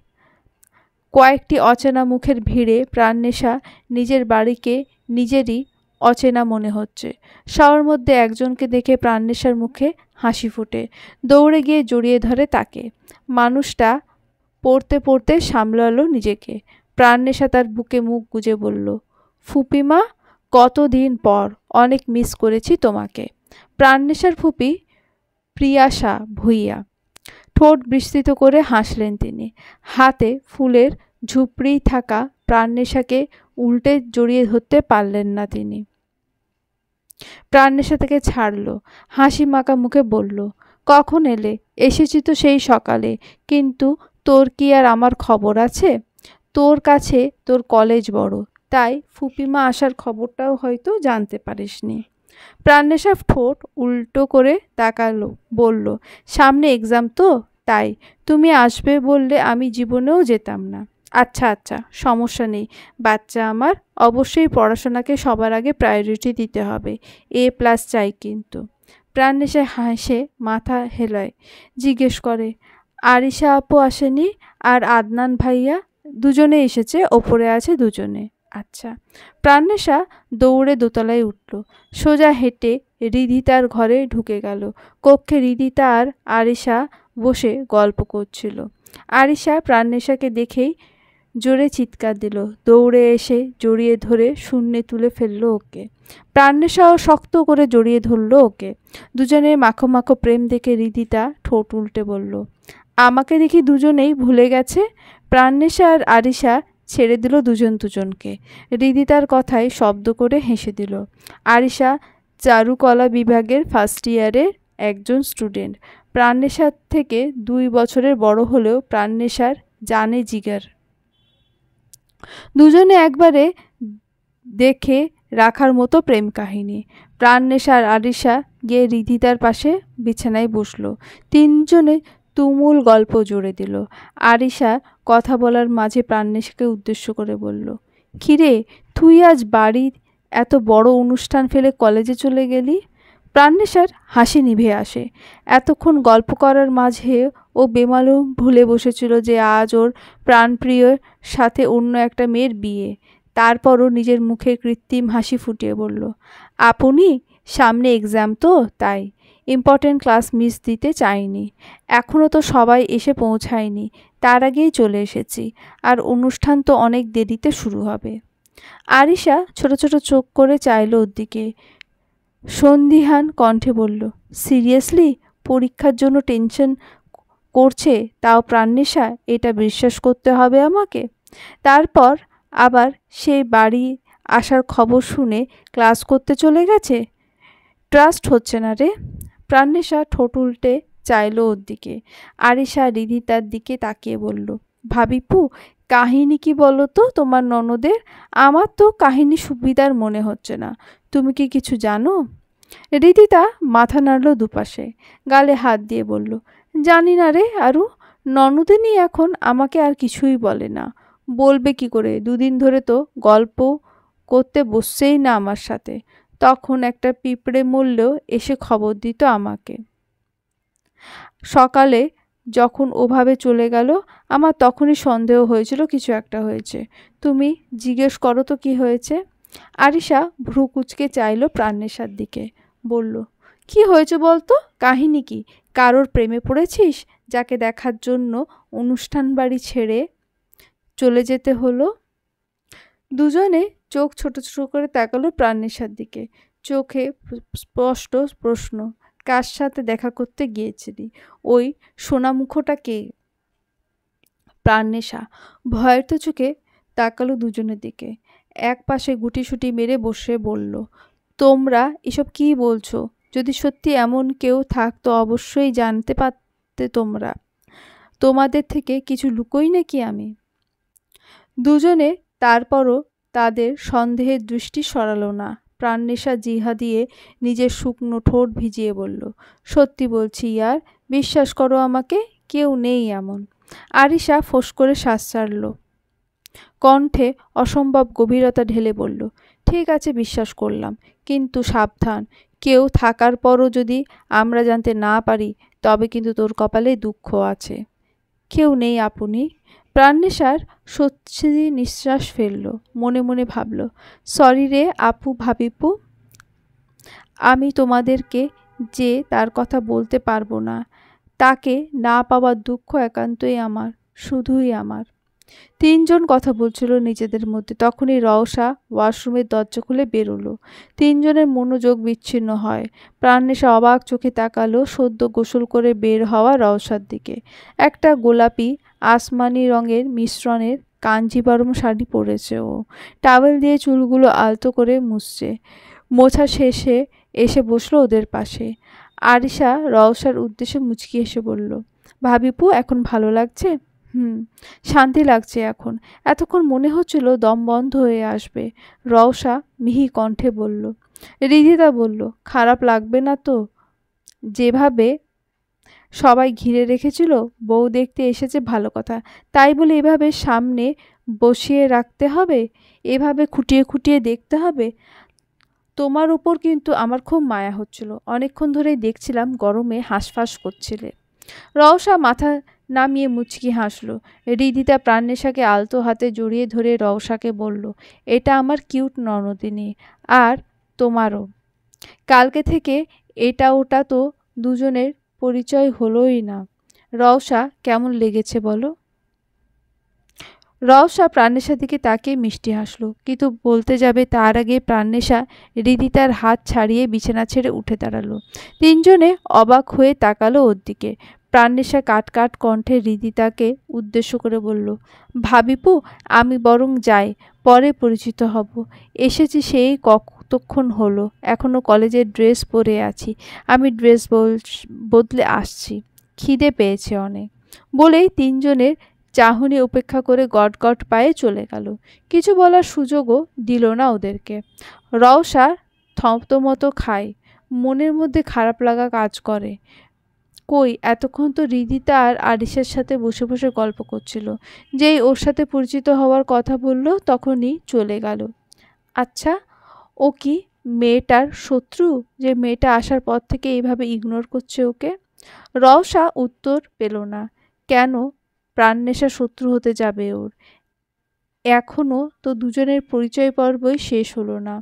কয়েকটি অচেনা মুখের ভিড়ে প্রাণনেশা নিজের বাড়িকে নিজেরই অচেনা মনে হচ্ছে। সবার মধ্যে একজনকে দেখে প্রাণনেশার মুখে হাসি ফোটে। দৌড়ে গিয়ে জড়িয়ে ধরে তাকে। মানুষটা পড়তে পড়তে সামলালো নিজেকে। প্রাণনেশা তার বুকে মুখ গুজে বলল, ফুপিমা, কতদিন পর, অনেক মিস করেছি তোমাকে। প্রাণনেশার ফুপি প্রিয়াশা ভূঁইয়া। ঠোঁট বিস্তৃত করে হাসলেন তিনি। হাতে ফুলের ঝুপড়ি থাকা প্রাণনেশাকে উল্টে জড়িয়ে ধরতে পারলেন না তিনি। প্রাণনেশা থেকে ছাড়ল, হাসি মাখা মুখে বলল, কখন এলে? এসেছি তো সেই সকালে, কিন্তু তোর কি আর আমার খবর আছে? তোর কাছে তোর কলেজ বড়, তাই ফুপিমা আসার খবরটাও হয়তো জানতে পারিসনি। প্রাণনেশা ঠোঁট উল্টো করে তাকালো, বলল, সামনে এক্সাম তো, তাই। তুমি আসবে বললে আমি জীবনেও যেতাম না। আচ্ছা আচ্ছা, সমস্যা নেই বাচ্চা আমার, অবশ্যই পড়াশোনাকে সবার আগে প্রায়োরিটি দিতে হবে। A+ চাই কিন্তু। প্রাণনেশা হাসে মাথা হেলায়, জিজ্ঞেস করে, আরিশা আপু আসেনি? আর আদনান ভাইয়া? দুজনে এসেছে, ওপরে আছে দুজনে। আচ্ছা। প্রাণনেশা দৌড়ে দোতলায় উঠল, সোজা হেঁটে রিধিতার ঘরে ঢুকে গেল। কক্ষে রিধিতা আর আরিশা বসে গল্প করছিল। আরিশা প্রাণনেশাকে দেখেই জোরে চিৎকার দিল, দৌড়ে এসে জড়িয়ে ধরে শূন্যে তুলে ফেললো ওকে। প্রাণনেশাও শক্ত করে জড়িয়ে ধরল ওকে। দুজনের মাখো মাখো প্রেম দেখে রিধিতা ঠোঁট উল্টে বলল, আমাকে দেখি দুজনেই ভুলে গেছে। প্রাণনেশা আর আরিশা ছেড়ে দিল দুজন দুজনকে। রিধিতার কথায় শব্দ করে হেসে দিল। আরিশা চারুকলা বিভাগের ফার্স্ট ইয়ারের একজন স্টুডেন্ট। প্রাণনেশার থেকে 2 বছরের বড় হলেও প্রাণনেশার জানে জিগার। দুজনে একবারে দেখে রাখার মতো প্রেম কাহিনী। প্রাণনেশা আর আরিশা গিয়ে রিধিতার পাশে বিছানায় বসলো। তিনজনে তুমুল গল্প জুড়ে দিল। আরিশা কথা বলার মাঝে প্রাণনেশাকে উদ্দেশ্য করে বলল, কিরে, তুই আজ বাড়ির এত বড় অনুষ্ঠান ফেলে কলেজে চলে গেলি? প্রাণনেশার হাসি নিভে আসে। এতক্ষণ গল্প করার মাঝে ও বেমালুম ভুলে বসেছিল যে আজ ওর প্রাণপ্রিয়র সাথে অন্য একটা মেয়ের বিয়ে। তারপরও নিজের মুখে কৃত্রিম হাসি ফুটিয়ে বলল, আপনি সামনে এক্সাম তো তাই ইম্পর্টেন্ট ক্লাস মিস দিতে চাইনি। এখনও তো সবাই এসে পৌঁছায়নি, তার আগেই চলে এসেছি। আর অনুষ্ঠান তো অনেক দেরিতে শুরু হবে। আরিশা ছোট ছোট চোখ করে চাইল ওর দিকে। সন্দিহান কণ্ঠে বলল, সিরিয়াসলি? পরীক্ষার জন্য টেনশন করছে তাও প্রাণনেশা? এটা বিশ্বাস করতে হবে আমাকে? তারপর আবার সেই বাড়ি আসার খবর শুনে ক্লাস করতে চলে গেছে। ট্রাস্ট হচ্ছে না রে। প্রাণনেশা ঠোঁট উল্টে চাইল ওর দিকে। আরিশা রিদিতার দিকে তাকিয়ে বলল, ভাবিপু, কাহিনী কি বলো তো তোমার ননদের? আমার তো কাহিনী সুবিধার মনে হচ্ছে না। তুমি কি কিছু জানো? রিদিতা মাথা নাড়ল দুপাশে, গালে হাত দিয়ে বলল, জানি না রে আরু। ননদিনী এখন আমাকে আর কিছুই বলে না। বলবে কি করে? দুদিন ধরে তো গল্প করতে বসছেই না আমার সাথে। তখন একটা পিঁপড়ে মরলেও এসে খবর দিত আমাকে। সকালে যখন ওভাবে চলে গেল আমার তখনই সন্দেহ হয়েছিল কিছু একটা হয়েছে। তুমি জিজ্ঞেস করো তো কি হয়েছে। আরিশা ভ্রু কুঁচকে চাইল প্রাণনেশার দিকে, বলল, কি হয়েছে বলতো? কাহিনী কি? কারোর প্রেমে পড়েছিস যাকে দেখার জন্য অনুষ্ঠান বাড়ি ছেড়ে চলে যেতে হলো? দুজনে চোখ ছোট ছোট করে তাকালো প্রাণনেশার দিকে। চোখে স্পষ্ট প্রশ্ন, কার সাথে দেখা করতে গিয়েছিলি? ওই সোনামুখোটা কে? প্রাণনেশা ভয়ের তো চোখে তাকালো দুজনের দিকে। এক পাশে গুটিসুটি মেরে বসে বলল, তোমরা এসব কি বলছো? যদি সত্যি এমন কেউ থাকতো অবশ্যই জানতে পারতে তোমরা। তোমাদের থেকে কিছু লুকোই নাকি আমি? দুজনে তারপরও তাদের সন্দেহের দৃষ্টি সরালো না। প্রাণনেশা জিহা দিয়ে নিজের শুকনো ঠোঁট ভিজিয়ে বলল, সত্যি বলছি ইয়ার, বিশ্বাস করো আমাকে, কেউ নেই এমন। আরিশা ফোঁস করে শ্বাস ছাড়ল, কণ্ঠে অসম্ভব গভীরতা ঢেলে বলল, ঠিক আছে বিশ্বাস করলাম, কিন্তু সাবধান, কেউ থাকার পরও যদি আমরা জানতে না পারি তবে কিন্তু তোর কপালে দুঃখ আছে। কেউ নেই আপনি। প্রাণনেশার সত্যি নিঃশ্বাস ফেলল, মনে মনে ভাবল, সরি রে আপু ভাবিপু, আমি তোমাদেরকে যে তার কথা বলতে পারবো না। তাকে না পাওয়ার দুঃখ একান্তই আমার, শুধুই আমার। তিনজন কথা বলছিল নিজেদের মধ্যে। তখনই রওশা ওয়াশরুমের দরজা খুলে বেরোলো। তিনজনের মনোযোগ বিচ্ছিন্ন হয়। প্রাণনেশা অবাক চোখে তাকালো সদ্য গোসল করে বের হওয়া রওশার দিকে। একটা গোলাপি আসমানি রঙের মিশ্রণের কাঞ্জিবারম শাড়ি পরেছে ও। টাওয়েল দিয়ে চুলগুলো আলতো করে মুছছে। মোছা শেষে এসে বসলো ওদের পাশে। আরিশা রওশার উদ্দেশ্যে মুচকি হেসে বলল, ভাবিপু এখন ভালো লাগছে? শান্তি লাগছে এখন। এতক্ষণ মনে হচ্ছিল দম বন্ধ হয়ে আসবে। রওশা মিহি কণ্ঠে বলল। রিদিতা বলল, খারাপ লাগবে না তো? যেভাবে সবাই ঘিরে রেখেছিল, বউ দেখতে এসেছে ভালো কথা, তাই বলে এভাবে সামনে বসিয়ে রাখতে হবে? এভাবে খুঁটিয়ে খুঁটিয়ে দেখতে হবে? তোমার উপর কিন্তু আমার খুব মায়া হচ্ছিল। অনেকক্ষণ ধরেই দেখছিলাম গরমে হাঁসফাঁস করছিলে। রওশা মাথা নামিয়ে মুচকি হাসল। রিদিতা প্রাণনেশাকে আলতো হাতে জড়িয়ে ধরে রওশাকে বলল, এটা আমার কিউট ননদিনী। আর তোমারও। কালকে থেকে এটা ওটা তো দুজনের পরিচয় হলোই না। রওশা, কেমন লেগেছে বলো? রওশা প্রাণনেশার দিকে তাকিয়ে মিষ্টি হাসল, কিন্তু বলতে যাবে তার আগে প্রাণনেশা রিদিতার হাত ছাড়িয়ে বিছানা ছেড়ে উঠে দাঁড়ালো। তিনজনে অবাক হয়ে তাকালো ওর দিকে। প্রাণনেশা কাট কাট কণ্ঠে রিদিতাকে উদ্দেশ্য করে বলল, ভাবিপু, আমি বরং যাই, পরে পরিচিত হব। এসেছি সেই কতক্ষণ হলো, এখনও কলেজের ড্রেস পরে আছি। আমি ড্রেস বদলে আসছি, খিদে পেয়েছে অনেক। বলেই তিনজনের চাহনি উপেক্ষা করে গটগট পায়ে চলে গেল। কিছু বলার সুযোগও দিল না ওদেরকে। রওশা থমথমতো খায়, মনের মধ্যে খারাপ লাগা কাজ করে। কই এতক্ষণ তো রিদিতা আর আরিশার সাথে বসে বসে গল্প করছিল। যেই ওর সাথে পরিচিত হওয়ার কথা বলল তখনই চলে গেল। আচ্ছা, ও কি মেয়েটার শত্রু, যে মেয়েটা আসার পর থেকে এইভাবে ইগনোর করছে ওকে? রওশা উত্তর পেল না। কেন প্রাণনেশা শত্রু হতে যাবে ওর? এখনো তো দুজনের পরিচয় পর্বই শেষ হলো না।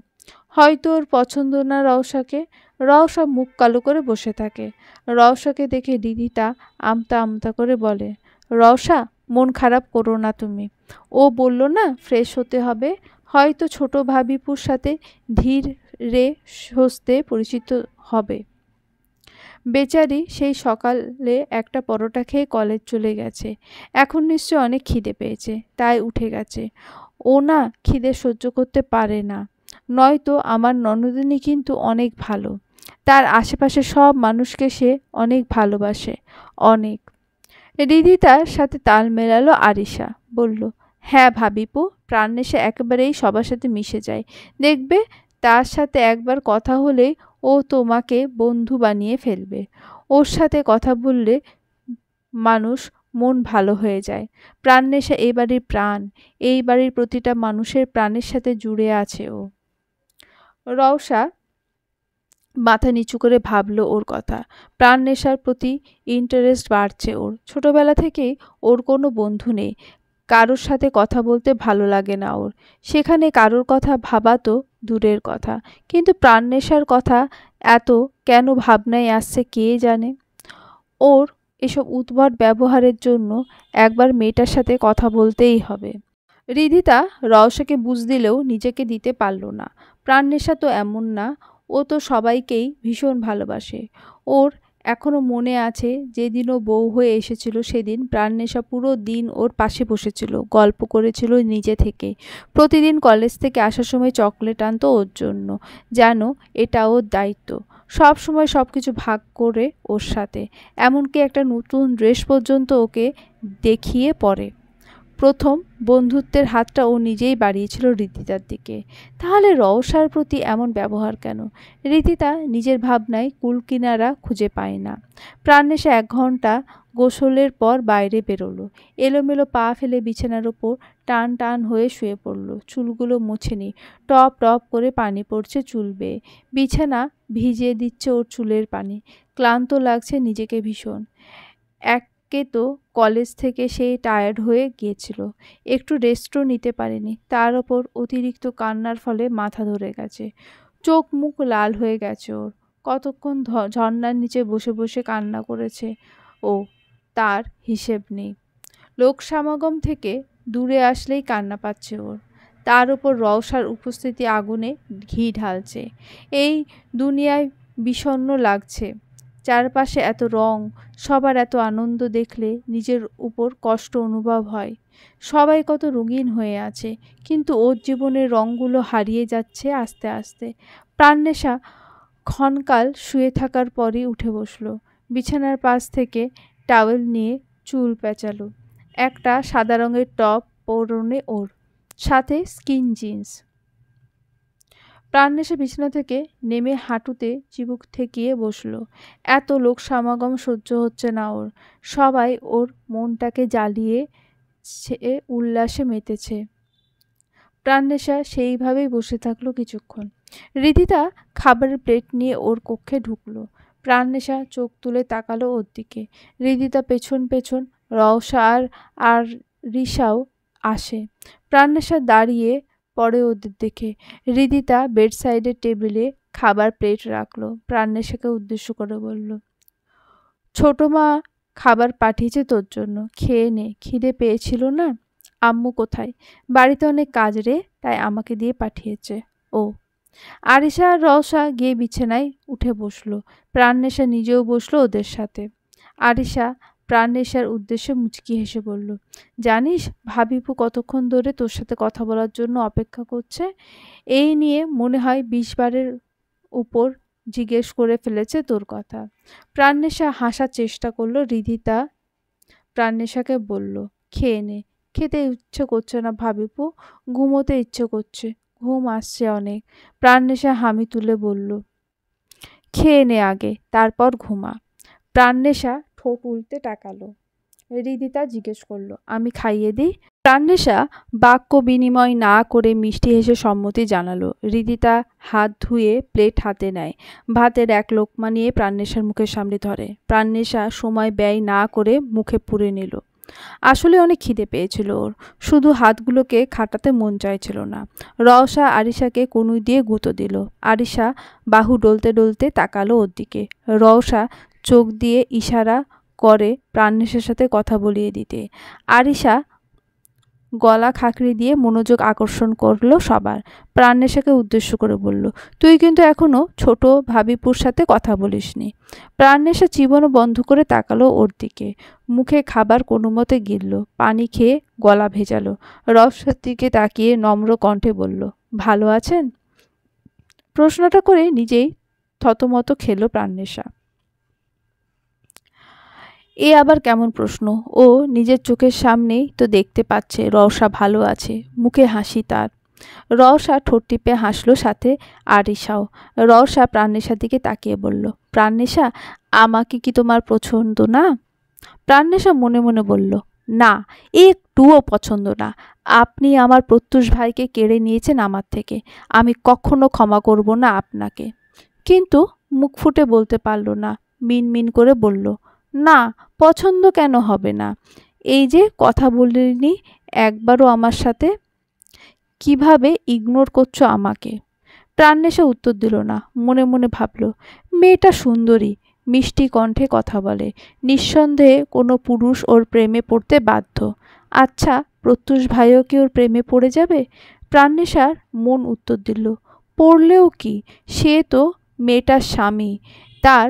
হয়তো ওর পছন্দ না রওশাকে। রওশা মুখ কালো করে বসে থাকে। রওশাকে দেখে রিদিতা আমতা আমতা করে বলে, রওশা, মন খারাপ করো না তুমি। ও বলল না ফ্রেশ হতে হবে, হয়তো ছোট ভাবিপুর সাথে ধীরে সুস্থে পরিচিত হবে। বেচারি সেই সকালে একটা পরোটা খেয়ে কলেজ চলে গেছে। এখন নিশ্চয় অনেক খিদে পেয়েছে, তাই উঠে গেছে। ও না খিদে সহ্য করতে পারে না। নয়তো আমার ননদিনী কিন্তু অনেক ভালো। তার আশেপাশে সব মানুষকে সে অনেক ভালোবাসে, অনেক। রিদিতার সাথে তাল মেলালো আরিশা, বলল, হ্যাঁ ভাবিপু, প্রাণনেশা একেবারেই সবার সাথে মিশে যায়। দেখবে তার সাথে একবার কথা হলেই ও তোমাকে বন্ধু বানিয়ে ফেলবে। ওর সাথে কথা বললে মানুষ মন ভালো হয়ে যায়। প্রাণনেশা এই বাড়ির প্রাণ। এই বাড়ির প্রতিটা মানুষের প্রাণের সাথে জুড়ে আছে ও। রওশা মাথা নিচু করে ভাবল ওর কথা। প্রাণনেশার প্রতি ইন্টারেস্ট বাড়ছে ওর। ছোটবেলা থেকেই ওর কোনো বন্ধু নেই। কারোর সাথে কথা বলতে ভালো লাগে না ওর। সেখানে কারোর কথা ভাবা তো দূরের কথা, কিন্তু প্রাণনেশার কথা এত কেন ভাবনায় আসছে কে জানে। ওর এসব উদ্ভট ব্যবহারের জন্য একবার মেয়েটার সাথে কথা বলতেই হবে। রিদিতা রওশাকে বুঝ দিলেও নিজেকে দিতে পারল না। প্রাণনেশা তো এমন না, ও তো সবাইকেই ভীষণ ভালোবাসে। ওর এখনো মনে আছে যেদিন ও বউ হয়ে এসেছিল, সেদিন প্রাণনেশা পুরো দিন ওর পাশে বসেছিল, গল্প করেছিল নিজে থেকে। প্রতিদিন কলেজ থেকে আসার সময় চকলেট আনতো ওর জন্য, যেন এটা ওর দায়িত্ব। সব সময় সব কিছু ভাগ করে ওর সাথে, এমনকি একটা নতুন ড্রেস পর্যন্ত ওকে দেখিয়ে পরে। প্রথম বন্ধুত্বের হাতটা ও নিজেই বাড়িয়েছিল রিদিতার দিকে। তাহলে রওশার প্রতি এমন ব্যবহার কেন? রিদিতা নিজের ভাবনায় কুলকিনারা খুঁজে পায় না। প্রাণনেশা 1 ঘন্টা গোসলের পর বাইরে বেরোলো। এলোমেলো পা ফেলে বিছানার ওপর টান টান হয়ে শুয়ে পড়ল। চুলগুলো মোছেনি। টপ টপ করে পানি পড়ছে চুল বেয়ে। বিছানা ভিজিয়ে দিচ্ছে ওর চুলের পানি। ক্লান্ত লাগছে নিজেকে ভীষণ। একে তো কলেজ থেকে সেই টায়ার্ড হয়ে গিয়েছিল, একটু রেস্টও নিতে পারেনি। তার ওপর অতিরিক্ত কান্নার ফলে মাথা ধরে গেছে। চোখ মুখ লাল হয়ে গেছে ওর। কতক্ষণ ঝর্ণার নিচে বসে বসে কান্না করেছে ও, তার হিসেব নেই। লোক সমাগম থেকে দূরে আসলেই কান্না পাচ্ছে ওর। তার ওপর রওশার উপস্থিতি আগুনে ঘি ঢালছে। এই দুনিয়ায় বিষণ্ণ লাগছে। চারপাশে এত রং, সবার এত আনন্দ দেখলে নিজের উপর কষ্ট অনুভব হয়। সবাই কত রঙিন হয়ে আছে, কিন্তু ওর জীবনের রঙগুলো হারিয়ে যাচ্ছে আস্তে আস্তে। প্রাণনেশা ক্ষণকাল শুয়ে থাকার পরই উঠে বসল। বিছানার পাশ থেকে টাওয়েল নিয়ে চুল পেঁচালো। একটা সাদা রঙের টপ পরনে ওর, সাথে স্কিন জিন্স। প্রাণনেশা বিছানা থেকে নেমে হাঁটুতে চিবুক ঠেকিয়ে বসল। এত লোক সমাগম সহ্য হচ্ছে না ওর। সবাই ওর মনটাকে জ্বালিয়ে উল্লাসে মেতেছে। প্রাণনেশা সেইভাবেই বসে থাকলো কিছুক্ষণ। রিদিতা খাবারের প্লেট নিয়ে ওর কক্ষে ঢুকলো। প্রাণনেশা চোখ তুলে তাকালো ওর দিকে। রিদিতা পেছন পেছন, রওশা আর রিশাও আসে। প্রাণনেশা দাঁড়িয়ে পড়ে ওদের দেখে। রিদিতা বেড সাইডের টেবিলে খাবার প্লেট রাখলো। প্রাণনেশাকে উদ্দেশ্য করে বলল, ছোট মা খাবার পাঠিয়েছে তোর জন্য, খেয়ে নে। খিদে পেয়েছিল না? আম্মু কোথায়? বাড়িতে অনেক কাজ রে, তাই আমাকে দিয়ে পাঠিয়েছে ও। আরিশা আর রওশা গিয়ে বিছানায় উঠে বসলো। প্রাণনেশা নিজেও বসলো ওদের সাথে। আরিশা প্রাণনেশার উদ্দেশ্যে মুচকি হেসে বলল, জানিস ভাবিপু কতক্ষণ ধরে তোর সাথে কথা বলার জন্য অপেক্ষা করছে। এই নিয়ে মনে হয় 20 বারের উপর জিজ্ঞেস করে ফেলেছে তোর কথা। প্রাণনেশা হাসার চেষ্টা করলো। রিদিতা প্রাণনেশাকে বলল, খেয়ে নে। খেতে ইচ্ছে করছে না ভাবিপু, ঘুমোতে ইচ্ছে করছে, ঘুম আসছে অনেক। প্রাণনেশা হামি তুলে বলল, খেয়ে নে আগে, তারপর ঘুমা। প্রাণনেশা ঠোঁট উল্টে তাকালো। রিদিতা জিজ্ঞেস করলো, আমি খাইয়ে দিই? প্রাণনেশা বাক্য বিনিময় না করে মিষ্টি হেসে সম্মতি জানালো। রিদিতা হাত ধুয়ে প্লেট হাতে নেয়, ভাতের এক লোকমা নিয়ে প্রাণনেশার মুখের সামনে ধরে। প্রাণনেশা সময় ব্যয় না করে মুখে পুরে নিল। আসলে অনেক খিদে পেয়েছিল ওর, শুধু হাতগুলোকে খাটাতে মন চাইছিল না। রওশা আরিশাকে কনুই দিয়ে গুঁতো দিল। আরিশা বাহু ডলতে ডলতে তাকালো ওর দিকে। রওশা চোখ দিয়ে ইশারা করে প্রাণনেশার সাথে কথা বলিয়ে দিতে। আরিশা গলা খাঁকড়ি দিয়ে মনোযোগ আকর্ষণ করলো সবার। প্রাণনেশাকে উদ্দেশ্য করে বলল, তুই কিন্তু এখনো ছোট ভাবিপুর সাথে কথা বলিসনি। প্রাণনেশা চিবনও বন্ধ করে তাকালো ওর দিকে। মুখে খাবার কোনো মতে গিলল, পানি খেয়ে গলা ভেজালো। রওশার দিকে তাকিয়ে নম্র কণ্ঠে বলল, ভালো আছেন? প্রশ্নটা করে নিজেই থতমত খেলো প্রাণনেশা। এ আবার কেমন প্রশ্ন? ও নিজের চোখের সামনেই তো দেখতে পাচ্ছে রওশা ভালো আছে। মুখে হাসি তার। রওশা ঠোঁট টিপে হাসলো, সাথে আরিশাও। রওশা প্রাণনেশার দিকে তাকিয়ে বলল, প্রাণনেশা, আমাকে কি তোমার পছন্দ না? প্রাণনেশা মনে মনে বলল, না, একটুও পছন্দ না। আপনি আমার প্রত্যুষ ভাইকে কেড়ে নিয়েছেন আমার থেকে। আমি কখনো ক্ষমা করব না আপনাকে। কিন্তু মুখ ফুটে বলতে পারল না। মিনমিন করে বলল, না, পছন্দ কেন হবে না? এই যে কথা বলিনি একবারও আমার সাথে, কিভাবে ইগনোর করছো আমাকে? প্রাণনেশা উত্তর দিল না। মনে মনে ভাবল, মেয়েটা সুন্দরী, মিষ্টি কণ্ঠে কথা বলে, নিঃসন্দেহে কোনো পুরুষ ওর প্রেমে পড়তে বাধ্য। আচ্ছা, প্রত্যুষ ভাইও কি ওর প্রেমে পড়ে যাবে? প্রাণনেশার মন উত্তর দিল, পড়লেও কি, সে তো মেয়েটার স্বামী। তার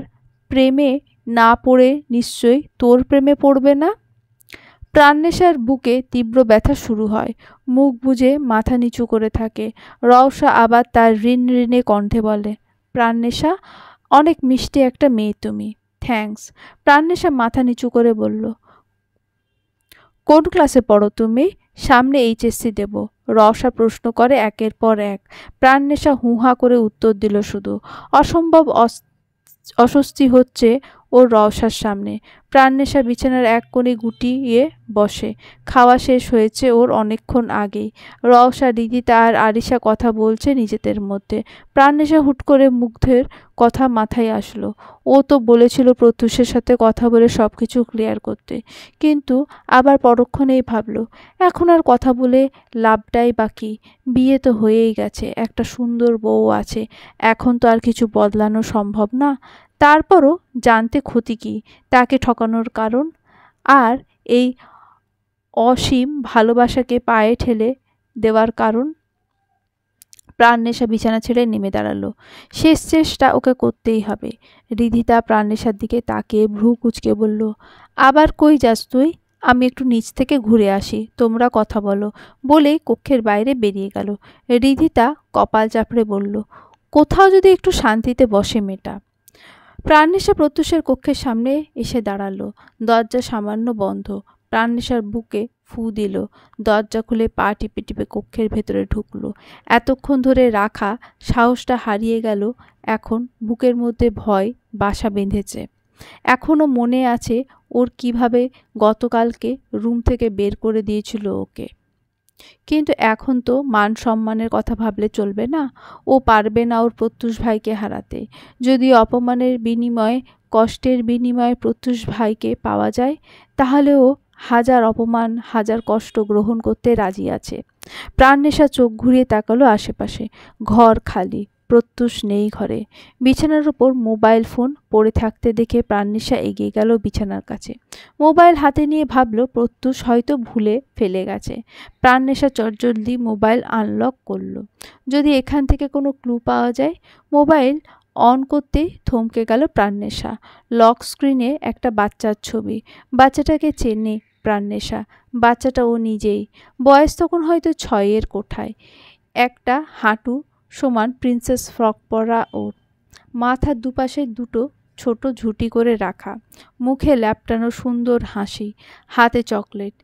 প্রেমে না পড়ে নিশ্চয়ই তোর প্রেমে পড়বে না? প্রাণনেশার বুকে তীব্র ব্যথা শুরু হয়। মুখ বুজে মাথা নিচু করে থাকে। রওশা আবার তার ঋণ ঋণে কণ্ঠে বলে, প্রাণনেশা, অনেক মিষ্টি একটা মেয়ে তুমি। থ্যাঙ্কস। প্রাণনেশা মাথা নিচু করে বলল, কোন ক্লাসে পড়ো তুমি? সামনে এইচএসসি দেব। রওশা প্রশ্ন করে একের পর এক। প্রাণনেশা হুহা করে উত্তর দিল শুধু। অসম্ভব অস্বস্তি হচ্ছে ওর রওশার সামনে। প্রাণনেশা বিছানার এক কোণে গুটিয়ে বসে। খাওয়া শেষ হয়েছে ওর অনেকক্ষণ আগেই। রওশা, রিদিতা আর আরিশা কথা বলছে নিজেদের মধ্যে। প্রাণনেশা হুট করে মুগ্ধের কথা মাথায় আসলো। ও তো বলেছিল প্রত্যুষের সাথে কথা বলে সব কিছু ক্লিয়ার করতে, কিন্তু আবার পরক্ষণেই ভাবলো, এখন আর কথা বলে লাভটাই বাকি। বিয়ে তো হয়েই গেছে, একটা সুন্দর বউ আছে, এখন তো আর কিছু বদলানো সম্ভব না। তারপরও জানতে ক্ষতি কী তাকে ঠকানোর কারণ? আর এই অসীম ভালোবাসাকে পায়ে ঠেলে দেওয়ার কারণ? প্রাণনেশা বিছানা ছেড়ে নেমে দাঁড়ালো। শেষ চেষ্টা ওকে করতেই হবে। রিদিতা প্রাণনেশার দিকে তাকিয়ে ভ্রু কুঁচকে বলল, আবার কই যাস তুই? আমি একটু নিচ থেকে ঘুরে আসি, তোমরা কথা বলো। বলেই কক্ষের বাইরে বেরিয়ে গেল। রিদিতা কপাল চাপড়ে বলল, কোথাও যদি একটু শান্তিতে বসে মেয়েটা। প্রাণনেশা প্রত্যুষের কক্ষের সামনে এসে দাঁড়ালো। দরজা সামান্য বন্ধ। প্রাণনেশার বুকে ফু দিল। দরজা খুলে পা টিপে টিপে কক্ষের ভেতরে ঢুকলো। এতক্ষণ ধরে রাখা সাহসটা হারিয়ে গেল। এখন বুকের মধ্যে ভয় বাসা বেঁধেছে। এখনও মনে আছে ওর কিভাবে গতকালকে রুম থেকে বের করে দিয়েছিল ওকে। কিন্তু এখন তো মান সম্মানের কথা ভাবলে চলবে না। ও পারবে না ওর প্রত্যুষ ভাইকে হারাতে। যদি অপমানের বিনিময়ে, কষ্টের বিনিময়ে প্রত্যুষ ভাইকে পাওয়া যায়, তাহলে ও হাজার অপমান, হাজার কষ্ট গ্রহণ করতে রাজি আছে। প্রাণনেশা চোখ ঘুরিয়ে তাকালো আশেপাশে। ঘর খালি, প্রত্যুষ নেই ঘরে। বিছানার উপর মোবাইল ফোন পড়ে থাকতে দেখে প্রাণনেশা এগিয়ে গেল বিছানার কাছে। মোবাইল হাতে নিয়ে ভাবল প্রত্যুষ হয়তো ভুলে ফেলে গেছে। প্রাণনেশা চটজলদি মোবাইল আনলক করল। যদি এখান থেকে কোনো ক্লু পাওয়া যায়। মোবাইল অন করতেই থমকে গেল প্রাণনেশা। লক স্ক্রিনে একটা বাচ্চার ছবি। বাচ্চাটাকে চেনে প্রাণনেশা। বাচ্চাটা ও নিজেই। বয়স তখন হয়তো 6-এর কোঠায়। একটা হাঁটু সমান প্রিন্সেস ফ্রক পরা ওর। মাথার দুপাশে দুটো ছোট ঝুঁটি করে রাখা। মুখে ল্যাপটানো সুন্দর হাসি, হাতে চকলেট।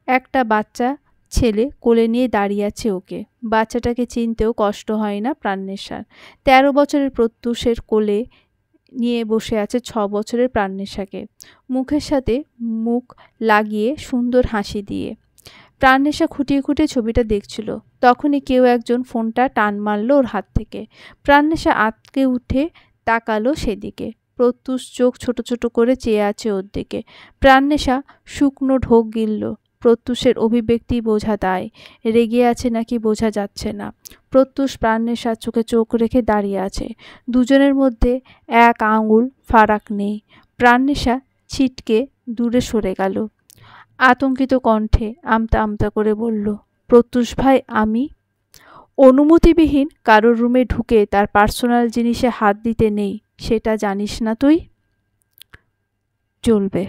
একটা বাচ্চা ছেলে কোলে নিয়ে দাঁড়িয়ে আছে ওকে। বাচ্চাটাকে চিনতেও কষ্ট হয় না প্রাণনেশার। 13 বছরের প্রত্যুষের কোলে নিয়ে বসে আছে 6 বছরের প্রাণনেশাকে, মুখের সাথে মুখ লাগিয়ে সুন্দর হাসি দিয়ে। প্রাণনেশা খুঁটিয়ে খুঁটিয়ে ছবিটা দেখছিল। তখনই কেউ একজন ফোনটা টান মারল ওর হাত থেকে। প্রাণনেশা আঁতকে উঠে তাকালো সেদিকে। প্রত্যুষ চোখ ছোট ছোট করে চেয়ে আছে ওর দিকে। প্রাণনেশা শুকনো ঢোক গিলল। প্রত্যুষের অভিব্যক্তি বোঝা দায়। রেগে আছে নাকি বোঝা যাচ্ছে না। প্রত্যুষ প্রাণনেশার চোখে চোখ রেখে দাঁড়িয়ে আছে। দুজনের মধ্যে এক আঙুল ফারাক নেই। প্রাণনেশা ছিটকে দূরে সরে গেল। আতঙ্কিত কণ্ঠে আমতা আমতা করে বলল, প্রত্যুষ ভাই, আমি অনুমতিবিহীন কারোর রুমে ঢুকে তার পার্সোনাল জিনিসে হাত দিতে নেই, সেটা জানিস না তুই? চলবে।